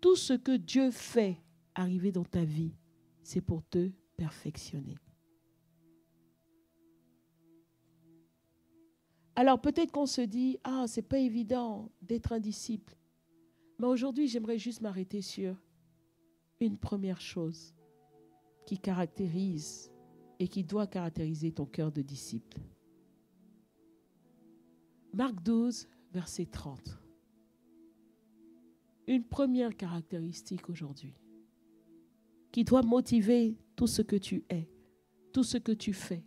Tout ce que Dieu fait arriver dans ta vie, c'est pour te perfectionner. Alors peut-être qu'on se dit, c'est pas évident d'être un disciple. Mais aujourd'hui, j'aimerais juste m'arrêter sur une première chose qui caractérise et qui doit caractériser ton cœur de disciple. Marc 12, verset 30. Une première caractéristique aujourd'hui qui doit motiver tout ce que tu es, tout ce que tu fais.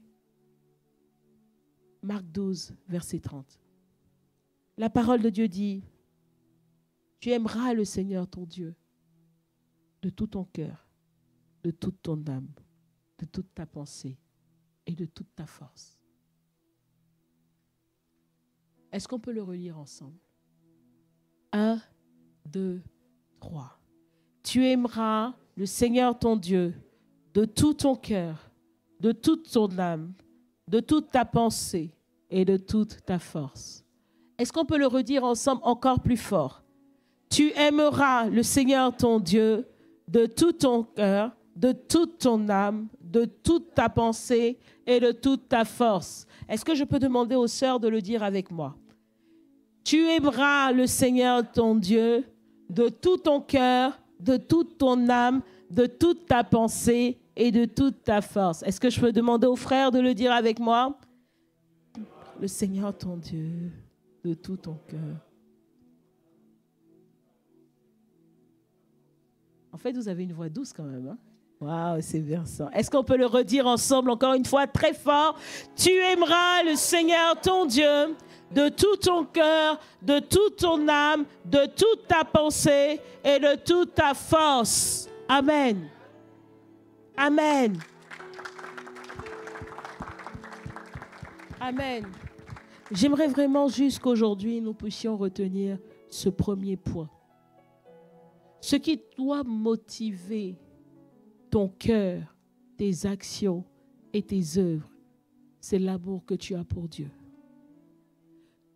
Marc 12, verset 30. La parole de Dieu dit, tu aimeras le Seigneur ton Dieu de tout ton cœur, de toute ton âme, de toute ta pensée et de toute ta force. Est-ce qu'on peut le relire ensemble? 1, 2, 3. Tu aimeras le Seigneur ton Dieu de tout ton cœur, de toute ton âme, de toute ta pensée et de toute ta force. Est-ce qu'on peut le redire ensemble encore plus fort? Tu aimeras le Seigneur ton Dieu de tout ton cœur, de toute ton âme, de toute ta pensée et de toute ta force. Est-ce que je peux demander aux sœurs de le dire avec moi? Tu aimeras le Seigneur ton Dieu de tout ton cœur, de toute ton âme, de toute ta pensée et de toute ta force. Est-ce que je peux demander aux frères de le dire avec moi? Le Seigneur ton Dieu de tout ton cœur. En fait, vous avez une voix douce quand même. Hein? Waouh, c'est versant. Est-ce qu'on peut le redire ensemble encore une fois très fort? Tu aimeras le Seigneur ton Dieu de tout ton cœur, de toute ton âme, de toute ta pensée et de toute ta force. Amen. Amen. Amen. J'aimerais vraiment juste qu'aujourd'hui, nous puissions retenir ce premier point. Ce qui doit motiver ton cœur, tes actions et tes œuvres, c'est l'amour que tu as pour Dieu.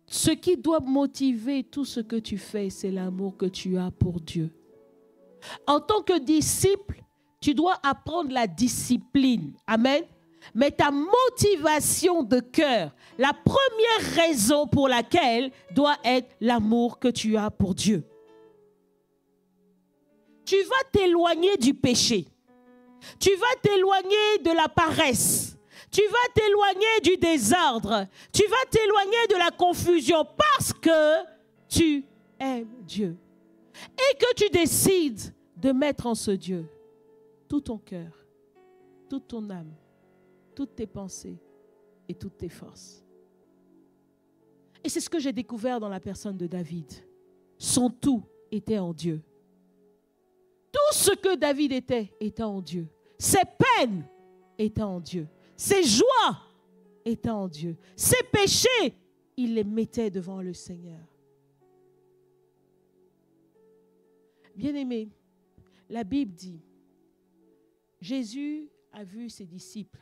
Ce qui doit motiver tout ce que tu fais, c'est l'amour que tu as pour Dieu. En tant que disciple, tu dois apprendre la discipline. Amen. Mais ta motivation de cœur, la première raison pour laquelle doit être l'amour que tu as pour Dieu. Tu vas t'éloigner du péché. Tu vas t'éloigner de la paresse. Tu vas t'éloigner du désordre. Tu vas t'éloigner de la confusion parce que tu aimes Dieu. Et que tu décides de mettre en ce Dieu tout ton cœur, toute ton âme, toutes tes pensées et toutes tes forces. Et c'est ce que j'ai découvert dans la personne de David. Son tout était en Dieu. Tout ce que David était en Dieu. Ses peines étaient en Dieu. Ses joies étaient en Dieu. Ses péchés, il les mettait devant le Seigneur. Bien-aimés, la Bible dit, Jésus a vu ses disciples.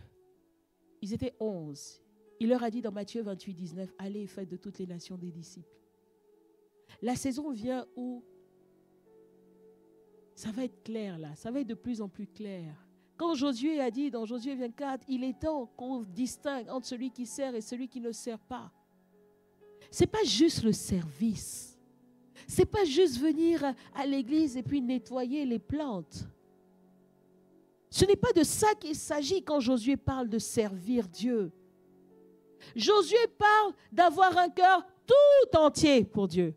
Ils étaient 11. Il leur a dit dans Matthieu 28, 19, allez et faites de toutes les nations des disciples. La saison vient où ça va être clair là, ça va être de plus en plus clair. Quand Josué a dit dans Josué 24, il est temps qu'on distingue entre celui qui sert et celui qui ne sert pas. Ce n'est pas juste le service. Ce n'est pas juste venir à l'église et puis nettoyer les plantes. Ce n'est pas de ça qu'il s'agit quand Josué parle de servir Dieu. Josué parle d'avoir un cœur tout entier pour Dieu.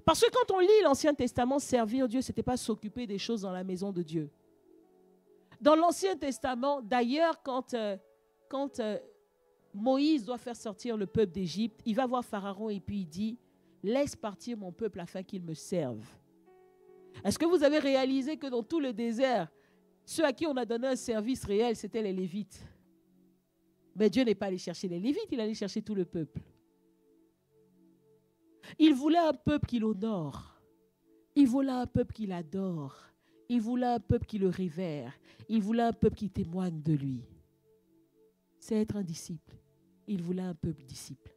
Parce que quand on lit l'Ancien Testament, servir Dieu, ce n'était pas s'occuper des choses dans la maison de Dieu. Dans l'Ancien Testament, d'ailleurs, quand Moïse doit faire sortir le peuple d'Égypte, il va voir Pharaon et puis il dit, laisse partir mon peuple afin qu'il me serve. Est-ce que vous avez réalisé que dans tout le désert, ceux à qui on a donné un service réel, c'était les Lévites? Mais Dieu n'est pas allé chercher les Lévites, il est allé chercher tout le peuple. Il voulait un peuple qui l'honore. Il voulait un peuple qui l'adore. Il voulait un peuple qui le révère. Il voulait un peuple qui témoigne de lui. C'est être un disciple. Il voulait un peuple disciple.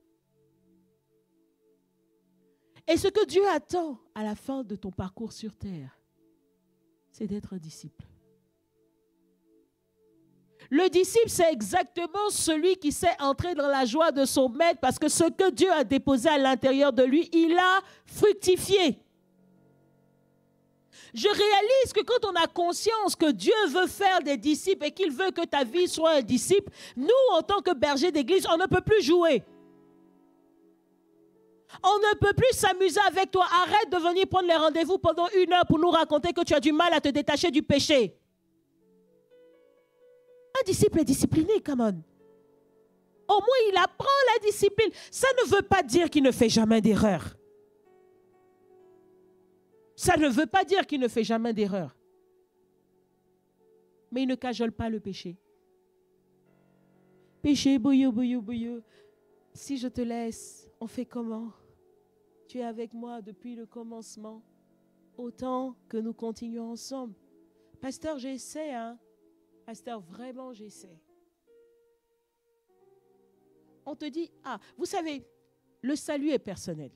Et ce que Dieu attend à la fin de ton parcours sur terre, c'est d'être un disciple. Le disciple, c'est exactement celui qui sait entrer dans la joie de son maître parce que ce que Dieu a déposé à l'intérieur de lui, il a fructifié. Je réalise que quand on a conscience que Dieu veut faire des disciples et qu'il veut que ta vie soit un disciple, nous, en tant que bergers d'église, on ne peut plus jouer. On ne peut plus s'amuser avec toi. Arrête de venir prendre les rendez-vous pendant 1 heure pour nous raconter que tu as du mal à te détacher du péché. Un disciple est discipliné, come on. Au moins, il apprend la discipline. Ça ne veut pas dire qu'il ne fait jamais d'erreur. Ça ne veut pas dire qu'il ne fait jamais d'erreur. Mais il ne cajole pas le péché. Péché, bouillou, bouillou, bouillou. Si je te laisse, on fait comment? Tu es avec moi depuis le commencement. Autant que nous continuons ensemble. Pasteur, j'essaie, hein? Pasteur, vraiment, j'essaie. On te dit, vous savez, le salut est personnel.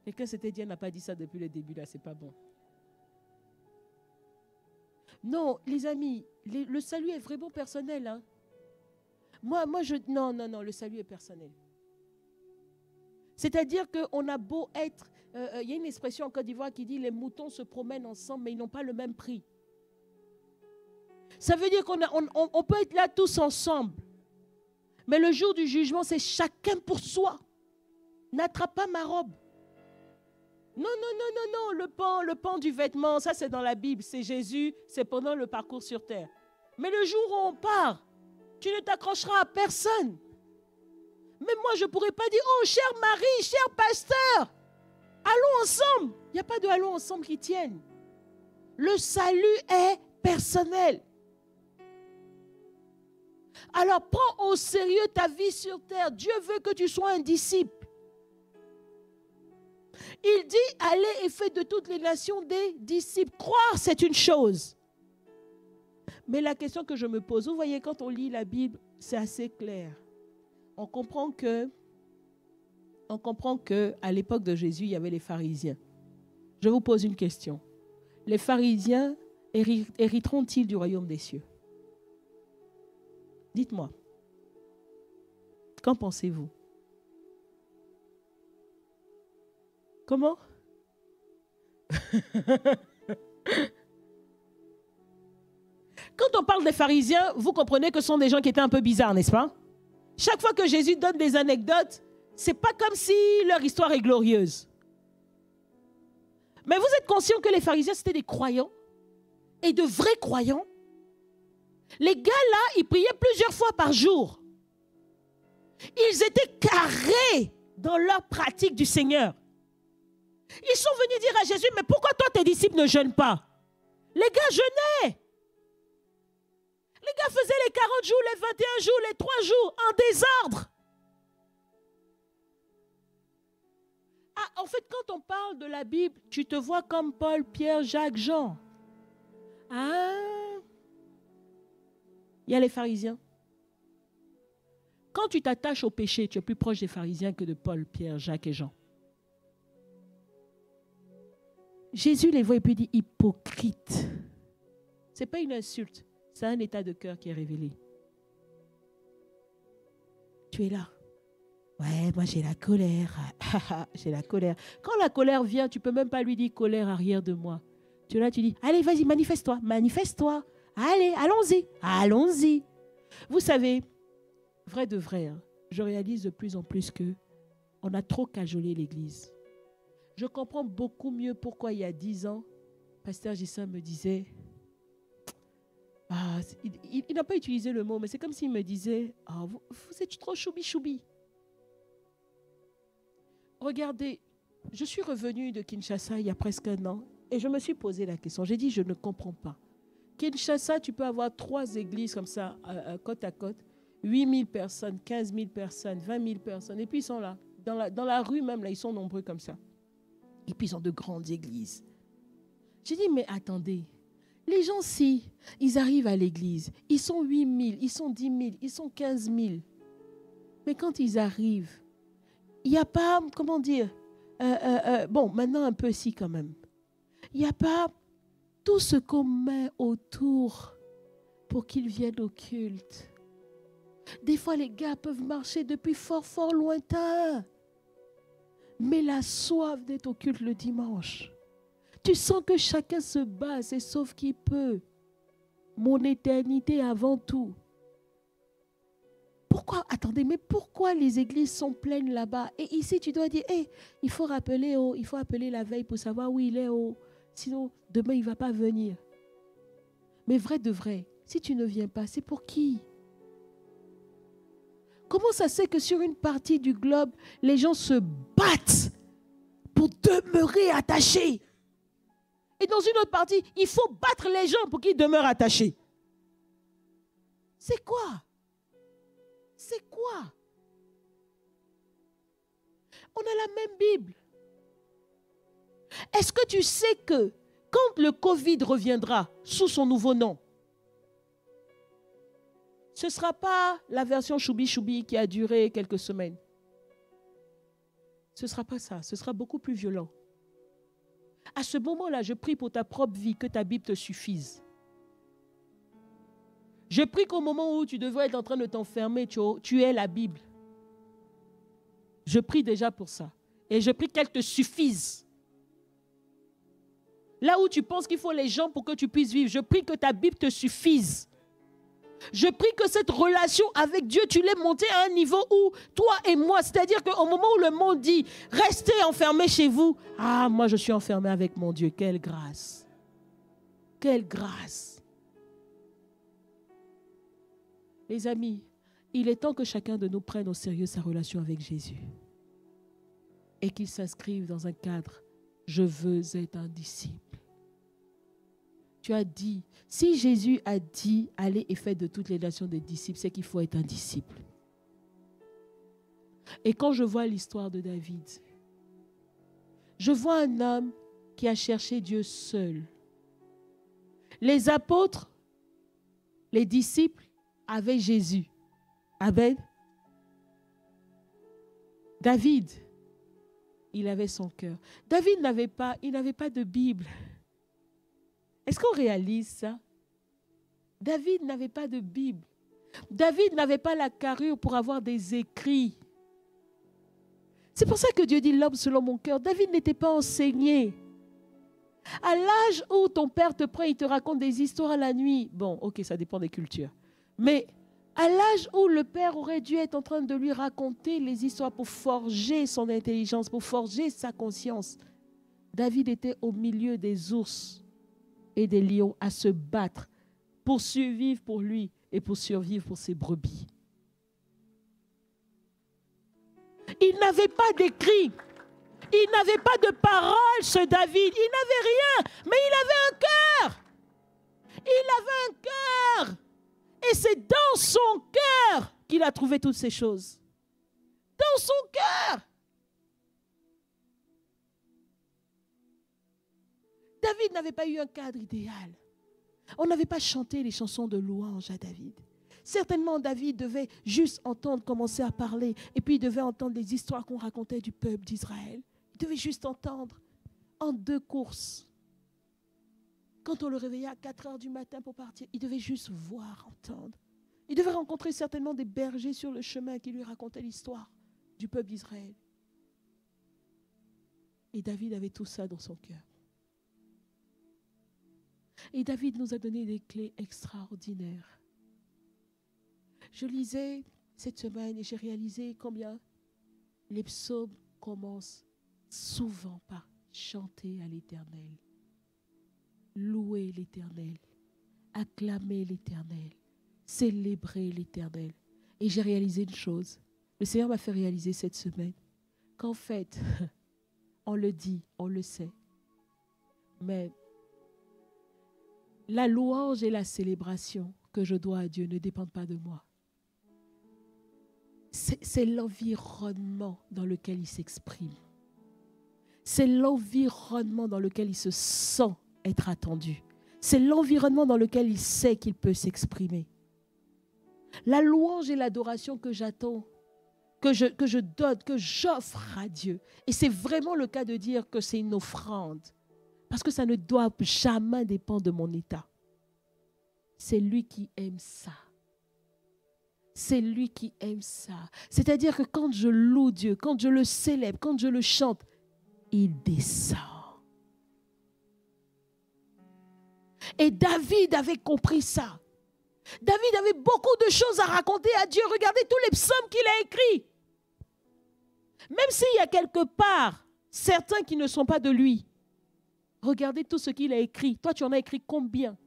Quelqu'un s'était dit, elle n'a pas dit ça depuis le début, là, c'est pas bon. Non, les amis, le salut est vraiment personnel. Hein? Non, le salut est personnel. C'est-à-dire qu'on a beau être, il y a une expression en Côte d'Ivoire qui dit, les moutons se promènent ensemble, mais ils n'ont pas le même prix. Ça veut dire qu'on peut être là tous ensemble. Mais le jour du jugement, c'est chacun pour soi. N'attrape pas ma robe. Non, le pan du vêtement, ça c'est dans la Bible, c'est Jésus, c'est pendant le parcours sur terre. Mais le jour où on part, tu ne t'accrocheras à personne. Mais moi, je ne pourrais pas dire, oh, cher Marie, cher pasteur, allons ensemble. Il n'y a pas de allons ensemble qui tienne. Le salut est personnel. Alors, prends au sérieux ta vie sur terre. Dieu veut que tu sois un disciple. Il dit, allez et faites de toutes les nations des disciples. Croire, c'est une chose. Mais la question que je me pose, vous voyez, quand on lit la Bible, c'est assez clair. On comprend que à l'époque de Jésus, il y avait les pharisiens. Je vous pose une question. Les pharisiens hériteront-ils du royaume des cieux? Dites-moi. Qu'en pensez-vous? Comment? Quand on parle des pharisiens, vous comprenez que ce sont des gens qui étaient un peu bizarres, n'est-ce pas? Chaque fois que Jésus donne des anecdotes, ce n'est pas comme si leur histoire est glorieuse. Mais vous êtes conscient que les pharisiens, c'était des croyants et de vrais croyants? Les gars là, ils priaient plusieurs fois par jour. Ils étaient carrés dans leur pratique du Seigneur. Ils sont venus dire à Jésus, mais pourquoi toi tes disciples ne jeûnent pas? Les gars jeûnaient. Les gars faisaient les 40 jours, les 21 jours, les 3 jours en désordre. En fait, quand on parle de la Bible, tu te vois comme Paul, Pierre, Jacques, Jean. Il y a les pharisiens. Quand tu t'attaches au péché, tu es plus proche des pharisiens que de Paul, Pierre, Jacques et Jean. Jésus les voit et puis dit hypocrite. Ce n'est pas une insulte, c'est un état de cœur qui est révélé. Tu es là. Ouais, moi j'ai la colère. J'ai la colère. Quand la colère vient, tu ne peux même pas lui dire colère arrière de moi. Tu es là, tu dis, allez, vas-y, manifeste-toi, manifeste-toi. Allez, allons-y, allons-y. Vous savez, vrai de vrai, hein, je réalise de plus en plus que on a trop cajolé l'Église. Je comprends beaucoup mieux pourquoi il y a 10 ans, Pasteur Gissin me disait, il n'a pas utilisé le mot, mais c'est comme s'il me disait, vous êtes trop choubi-choubi. Regardez, je suis revenue de Kinshasa il y a presque un an et je me suis posé la question. J'ai dit, je ne comprends pas. Kinshasa, tu peux avoir 3 églises comme ça, côte à côte, 8 000 personnes, 15 000 personnes, 20 000 personnes, et puis ils sont là. Dans la rue même, là, ils sont nombreux comme ça. Et puis ils ont de grandes églises. J'ai dit, mais attendez, les gens, si ils arrivent à l'église, ils sont 8 000, ils sont 10 000, ils sont 15 000. Mais quand ils arrivent, il n'y a pas, comment dire, bon, maintenant un peu si quand même. Il n'y a pas tout ce qu'on met autour pour qu'ils viennent au culte. Des fois, les gars peuvent marcher depuis fort, fort lointain. Mais la soif d'être au culte le dimanche. Tu sens que chacun se bat, c'est sauf qui peut. Mon éternité avant tout. Pourquoi, attendez, mais pourquoi les églises sont pleines là-bas? Et ici, tu dois dire, il faut appeler la veille pour savoir où il est. Sinon, demain, il ne va pas venir. Mais vrai de vrai, si tu ne viens pas, c'est pour qui? Comment ça se fait que sur une partie du globe, les gens se battent pour demeurer attachés? Et dans une autre partie, il faut battre les gens pour qu'ils demeurent attachés. C'est quoi? C'est quoi? On a la même Bible. Est-ce que tu sais que quand le Covid reviendra sous son nouveau nom, ce ne sera pas la version choubi-choubi qui a duré quelques semaines. Ce ne sera pas ça. Ce sera beaucoup plus violent. À ce moment-là, je prie pour ta propre vie, que ta Bible te suffise. Je prie qu'au moment où tu devrais être en train de t'enfermer, tu aies la Bible. Je prie déjà pour ça. Et je prie qu'elle te suffise. Là où tu penses qu'il faut les gens pour que tu puisses vivre, je prie que ta Bible te suffise. Je prie que cette relation avec Dieu, tu l'aies montée à un niveau où toi et moi, c'est-à-dire qu'au moment où le monde dit « Restez enfermés chez vous », moi je suis enfermé avec mon Dieu. Quelle grâce! Quelle grâce! Les amis, il est temps que chacun de nous prenne au sérieux sa relation avec Jésus et qu'il s'inscrive dans un cadre « Je veux être un disciple ». Tu as dit, si Jésus a dit, allez et faites de toutes les nations des disciples, c'est qu'il faut être un disciple. Et quand je vois l'histoire de David, je vois un homme qui a cherché Dieu seul. Les apôtres, les disciples avaient Jésus. Amen. David, il avait son cœur. David n'avait pas de Bible. Est-ce qu'on réalise ça? David n'avait pas de Bible. David n'avait pas la carrure pour avoir des écrits. C'est pour ça que Dieu dit l'homme selon mon cœur. David n'était pas enseigné. À l'âge où ton père te prend, il te raconte des histoires à la nuit. Bon, ok, ça dépend des cultures. Mais à l'âge où le père aurait dû être en train de lui raconter les histoires pour forger son intelligence, pour forger sa conscience, David était au milieu des ours et des lions à se battre pour survivre pour lui et pour survivre pour ses brebis. Il n'avait pas d'écrit, il n'avait pas de parole, ce David, il n'avait rien, mais il avait un cœur. Il avait un cœur. Et c'est dans son cœur qu'il a trouvé toutes ces choses. Dans son cœur. David n'avait pas eu un cadre idéal. On n'avait pas chanté les chansons de louange à David. Certainement, David devait juste entendre commencer à parler et puis il devait entendre les histoires qu'on racontait du peuple d'Israël. Il devait juste entendre en 2 courses. Quand on le réveillait à 4 heures du matin pour partir, il devait juste voir, entendre. Il devait rencontrer certainement des bergers sur le chemin qui lui racontaient l'histoire du peuple d'Israël. Et David avait tout ça dans son cœur. Et David nous a donné des clés extraordinaires. Je lisais cette semaine et j'ai réalisé combien les psaumes commencent souvent par chanter à l'Éternel, louer l'Éternel, acclamer l'Éternel, célébrer l'Éternel. Et j'ai réalisé une chose. Le Seigneur m'a fait réaliser cette semaine qu'en fait, on le dit, on le sait, mais la louange et la célébration que je dois à Dieu ne dépendent pas de moi. C'est l'environnement dans lequel il s'exprime. C'est l'environnement dans lequel il se sent être attendu. C'est l'environnement dans lequel il sait qu'il peut s'exprimer. La louange et l'adoration que j'attends, que je donne, que j'offre à Dieu. Et c'est vraiment le cas de dire que c'est une offrande. Parce que ça ne doit jamais dépendre de mon état. C'est lui qui aime ça. C'est lui qui aime ça. C'est-à-dire que quand je loue Dieu, quand je le célèbre, quand je le chante, il descend. Et David avait compris ça. David avait beaucoup de choses à raconter à Dieu. Regardez tous les psaumes qu'il a écrits. Même s'il y a quelque part certains qui ne sont pas de lui, regardez tout ce qu'il a écrit. Toi, tu en as écrit combien?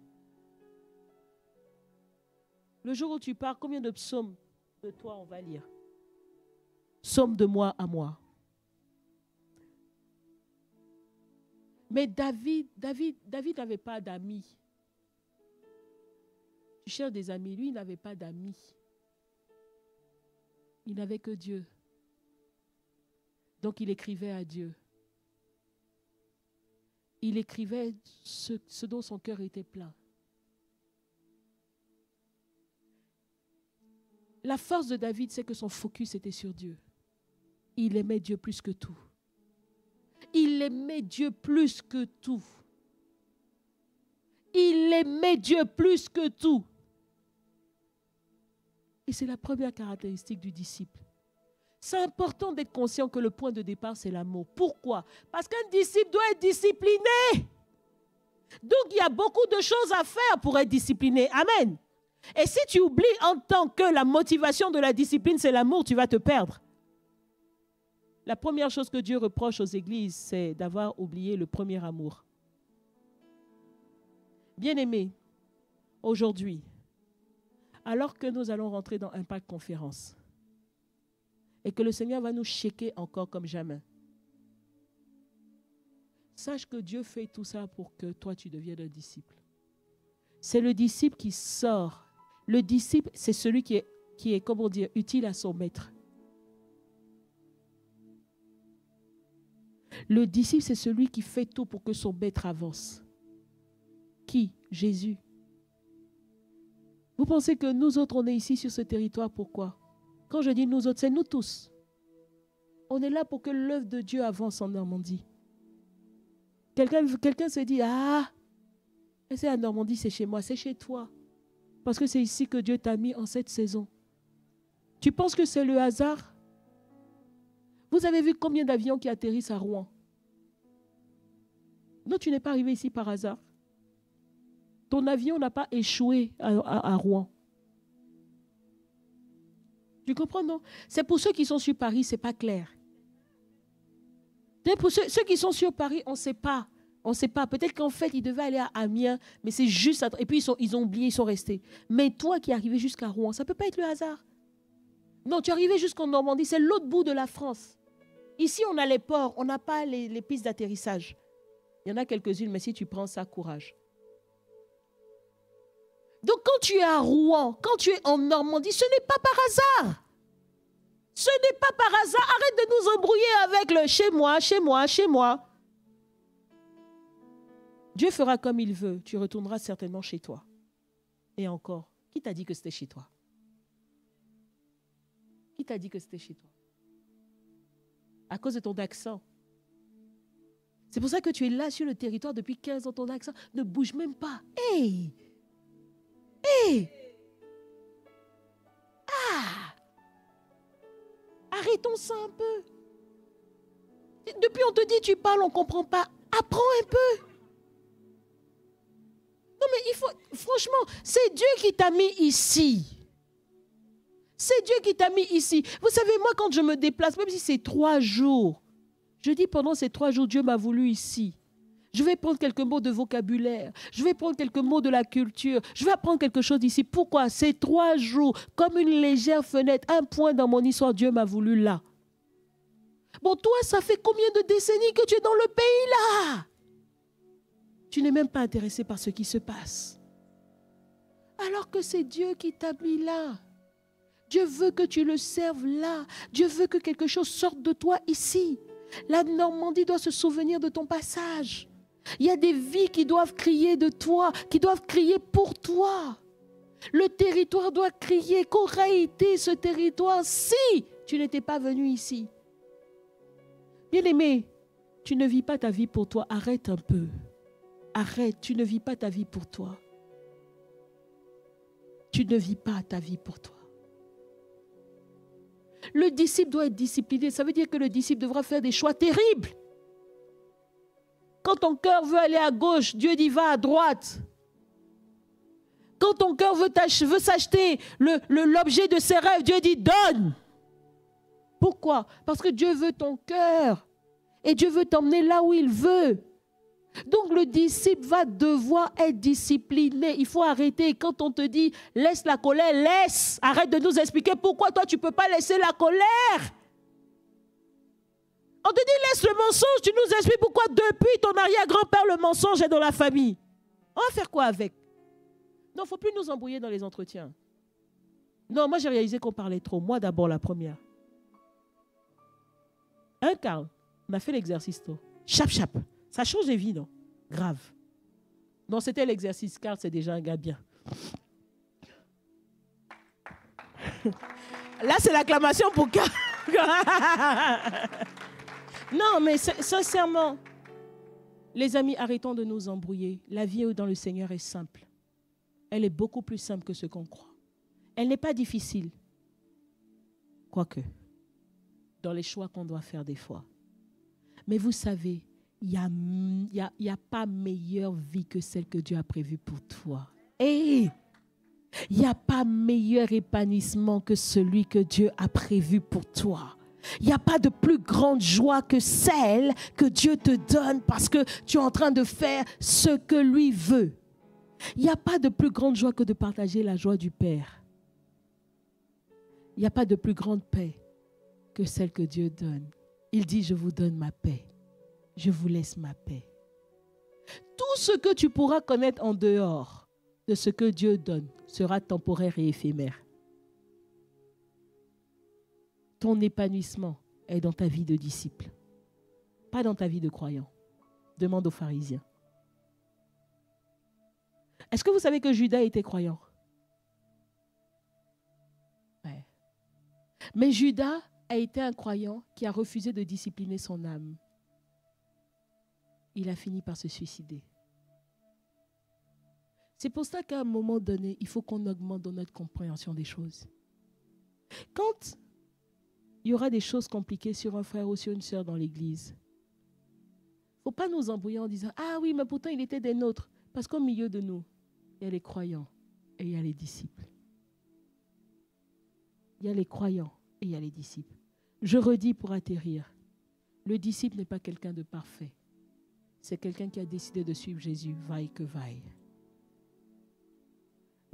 Le jour où tu pars, combien de psaumes de toi on va lire? Psaumes de moi à moi. Mais David n'avait pas d'amis. Tu cherches des amis. Lui, il n'avait pas d'amis. Il n'avait que Dieu. Donc, il écrivait à Dieu. Il écrivait ce dont son cœur était plein. La force de David, c'est que son focus était sur Dieu. Il aimait Dieu plus que tout. Il aimait Dieu plus que tout. Il aimait Dieu plus que tout. Et c'est la première caractéristique du disciple. C'est important d'être conscient que le point de départ, c'est l'amour. Pourquoi? Parce qu'un disciple doit être discipliné. Donc, il y a beaucoup de choses à faire pour être discipliné. Amen. Et si tu oublies en tant que la motivation de la discipline, c'est l'amour, tu vas te perdre. La première chose que Dieu reproche aux églises, c'est d'avoir oublié le premier amour. Bien-aimés, aujourd'hui, alors que nous allons rentrer dans Impact Conférence et que le Seigneur va nous checker encore comme jamais, sache que Dieu fait tout ça pour que toi, tu deviennes un disciple. C'est le disciple qui sort. Le disciple, c'est celui qui est, comment dire, utile à son maître. Le disciple, c'est celui qui fait tout pour que son maître avance. Qui? Jésus. Vous pensez que nous autres, on est ici sur ce territoire, pourquoi? Quand je dis nous autres, c'est nous tous. On est là pour que l'œuvre de Dieu avance en Normandie. Quelqu'un se dit, c'est à Normandie, c'est chez moi, c'est chez toi. Parce que c'est ici que Dieu t'a mis en cette saison. Tu penses que c'est le hasard? Vous avez vu combien d'avions qui atterrissent à Rouen? Non, tu n'es pas arrivé ici par hasard. Ton avion n'a pas échoué à Rouen. Tu comprends, non? C'est pour ceux qui sont sur Paris, ce n'est pas clair. Pour ceux qui sont sur Paris, on ne sait pas. On ne sait pas. Peut-être qu'en fait, ils devaient aller à Amiens, mais c'est juste... Et puis, ils ont oublié, ils sont restés. Mais toi qui es arrivé jusqu'à Rouen, ça ne peut pas être le hasard. Non, tu es arrivé jusqu'en Normandie, c'est l'autre bout de la France. Ici, on a les ports, on n'a pas les pistes d'atterrissage. Il y en a quelques-unes, mais si tu prends ça, courage. Donc, quand tu es à Rouen, quand tu es en Normandie, ce n'est pas par hasard. Ce n'est pas par hasard. Arrête de nous embrouiller avec le chez moi, chez moi, chez moi. Dieu fera comme il veut. Tu retourneras certainement chez toi. Et encore, qui t'a dit que c'était chez toi? Qui t'a dit que c'était chez toi? À cause de ton accent. C'est pour ça que tu es là sur le territoire depuis 15 ans. Ton accent ne bouge même pas. Hey! Hey! Ah! Arrêtons ça un peu. Depuis on te dit tu parles, on ne comprend pas. Apprends un peu. mais il faut, franchement, c'est Dieu qui t'a mis ici. C'est Dieu qui t'a mis ici. Vous savez, moi, quand je me déplace, même si c'est 3 jours, je dis pendant ces 3 jours, Dieu m'a voulu ici. Je vais prendre quelques mots de vocabulaire. Je vais prendre quelques mots de la culture. Je vais apprendre quelque chose ici. Pourquoi? Ces 3 jours, comme une légère fenêtre, un point dans mon histoire, Dieu m'a voulu là. Bon, toi, ça fait combien de décennies que tu es dans le pays là? Tu n'es même pas intéressé par ce qui se passe. Alors que c'est Dieu qui t'a mis là. Dieu veut que tu le serves là. Dieu veut que quelque chose sorte de toi ici. La Normandie doit se souvenir de ton passage. Il y a des vies qui doivent crier de toi, qui doivent crier pour toi. Le territoire doit crier qu'aurait été ce territoire si tu n'étais pas venu ici. Bien-aimé, tu ne vis pas ta vie pour toi. Arrête un peu. Arrête, tu ne vis pas ta vie pour toi. Tu ne vis pas ta vie pour toi. Le disciple doit être discipliné. Ça veut dire que le disciple devra faire des choix terribles. Quand ton cœur veut aller à gauche, Dieu dit va à droite. Quand ton cœur veut s'acheter l'objet de ses rêves, Dieu dit donne. Pourquoi? Parce que Dieu veut ton cœur. Et Dieu veut t'emmener là où il veut. Donc le disciple va devoir être discipliné. Il faut arrêter. Quand on te dit laisse la colère, laisse. Arrête de nous expliquer pourquoi toi tu ne peux pas laisser la colère. On te dit laisse le mensonge, tu nous expliques pourquoi depuis ton arrière-grand-père le mensonge est dans la famille. On va faire quoi avec? Non, il ne faut plus nous embrouiller dans les entretiens. Non, moi j'ai réalisé qu'on parlait trop. Moi d'abord la première. Hein Carl? On a fait l'exercice toi. Chap. Ça change les vies, non? Grave. Non, c'était l'exercice. Carl, c'est déjà un gars bien. Là, c'est l'acclamation pour Carl. Non, mais sincèrement, les amis, arrêtons de nous embrouiller. La vie dans le Seigneur est simple. Elle est beaucoup plus simple que ce qu'on croit. Elle n'est pas difficile. Quoique, dans les choix qu'on doit faire des fois. Mais vous savez, il n'y a pas meilleure vie que celle que Dieu a prévue pour toi. Et il n'y a pas meilleur épanouissement que celui que Dieu a prévu pour toi. Il n'y a pas de plus grande joie que celle que Dieu te donne parce que tu es en train de faire ce que lui veut. Il n'y a pas de plus grande joie que de partager la joie du Père. Il n'y a pas de plus grande paix que celle que Dieu donne. Il dit, je vous donne ma paix. Je vous laisse ma paix. Tout ce que tu pourras connaître en dehors de ce que Dieu donne sera temporaire et éphémère. Ton épanouissement est dans ta vie de disciple, pas dans ta vie de croyant. Demande aux pharisiens. Est-ce que vous savez que Judas était croyant? Ouais. Mais Judas a été un croyant qui a refusé de discipliner son âme. Il a fini par se suicider. C'est pour ça qu'à un moment donné, il faut qu'on augmente dans notre compréhension des choses. Quand il y aura des choses compliquées sur un frère ou sur une sœur dans l'église, il ne faut pas nous embrouiller en disant « Ah oui, mais pourtant il était des nôtres. » Parce qu'au milieu de nous, il y a les croyants et il y a les disciples. Il y a les croyants et il y a les disciples. Je redis pour atterrir, le disciple n'est pas quelqu'un de parfait. C'est quelqu'un qui a décidé de suivre Jésus, vaille que vaille.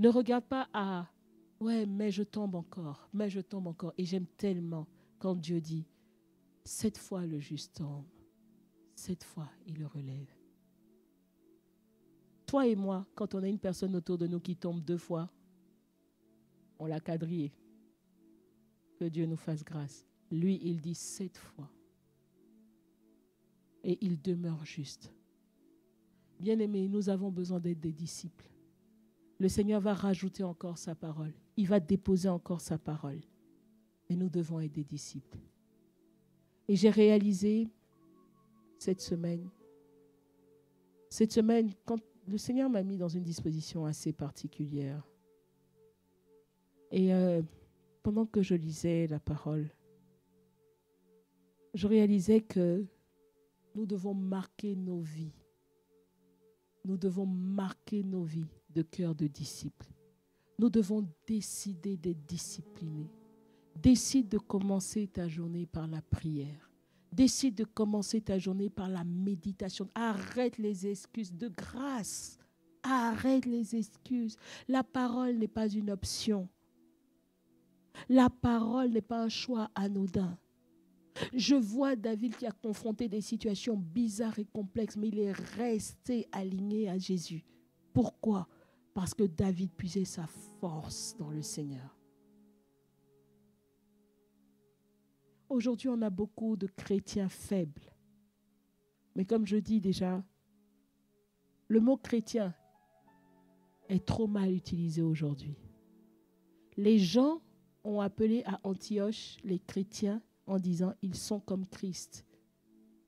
Ne regarde pas à « Ouais, mais je tombe encore, mais je tombe encore. » Et j'aime tellement quand Dieu dit « Cette fois le juste tombe, cette fois il le relève. » Toi et moi, quand on a une personne autour de nous qui tombe 2 fois, on l'a quadrillé. Que Dieu nous fasse grâce. Lui, il dit 7 fois. Et il demeure juste. Bien-aimés, nous avons besoin d'être des disciples. Le Seigneur va rajouter encore sa parole. Il va déposer encore sa parole. Mais nous devons être des disciples. Et j'ai réalisé cette semaine, quand le Seigneur m'a mis dans une disposition assez particulière. Et pendant que je lisais la parole, je réalisais que nous devons marquer nos vies. nous devons marquer nos vies de cœur de disciples. Nous devons décider d'être disciplinés. Décide de commencer ta journée par la prière. Décide de commencer ta journée par la méditation. Arrête les excuses de grâce. Arrête les excuses. La parole n'est pas une option. La parole n'est pas un choix anodin. Je vois David qui a confronté des situations bizarres et complexes, mais il est resté aligné à Jésus. Pourquoi? Parce que David puisait sa force dans le Seigneur. Aujourd'hui, on a beaucoup de chrétiens faibles. Mais comme je dis déjà, le mot chrétien est trop mal utilisé aujourd'hui. Les gens ont appelé à Antioche les chrétiens en disant ils sont comme Christ.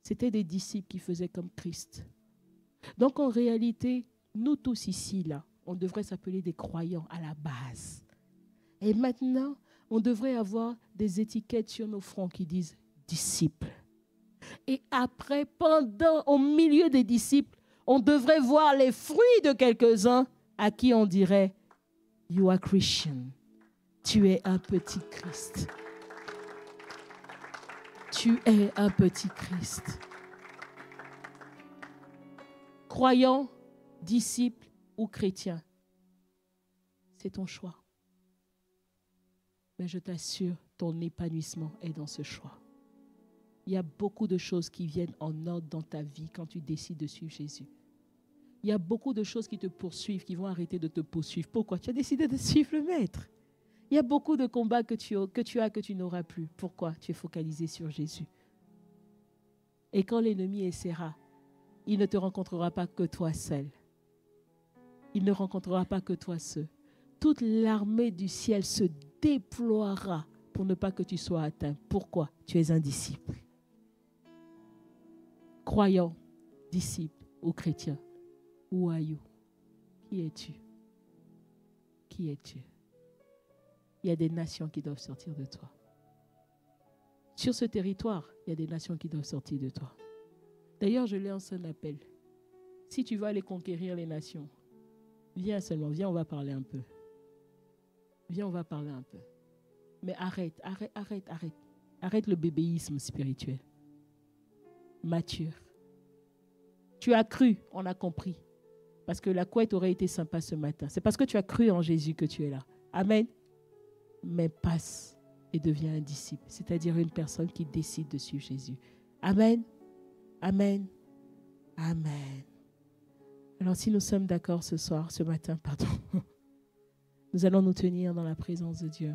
C'était des disciples qui faisaient comme Christ. Donc en réalité, nous tous ici, là, on devrait s'appeler des croyants à la base. Et maintenant, on devrait avoir des étiquettes sur nos fronts qui disent disciples. Et après, au milieu des disciples, on devrait voir les fruits de quelques-uns à qui on dirait You are Christian. Tu es un petit Christ. Tu es un petit Christ. Croyant, disciple ou chrétien, c'est ton choix. Mais je t'assure, ton épanouissement est dans ce choix. Il y a beaucoup de choses qui viennent en ordre dans ta vie quand tu décides de suivre Jésus. Il y a beaucoup de choses qui te poursuivent, qui vont arrêter de te poursuivre. Pourquoi? Tu as décidé de suivre le Maître. Il y a beaucoup de combats que tu n'auras plus. Pourquoi? Tu es focalisé sur Jésus. Et quand l'ennemi essaiera, il ne te rencontrera pas que toi seul. Il ne rencontrera pas que toi seul. Toute l'armée du ciel se déploiera pour ne pas que tu sois atteint. Pourquoi? Tu es un disciple. Croyant, disciple ou chrétien. Who are you? Qui es-tu? Qui es-tu? Il y a des nations qui doivent sortir de toi. Sur ce territoire, il y a des nations qui doivent sortir de toi. D'ailleurs, je lance un appel. Si tu veux aller conquérir les nations, viens seulement, viens, on va parler un peu. Viens, on va parler un peu. Mais arrête. Arrête le bébéisme spirituel. Mature. Tu as cru, on a compris. Parce que la couette aurait été sympa ce matin. C'est parce que tu as cru en Jésus que tu es là. Amen. Mais passe et deviens un disciple. C'est-à-dire une personne qui décide de suivre Jésus. Amen. Amen. Amen. Alors si nous sommes d'accord ce matin, nous allons nous tenir dans la présence de Dieu.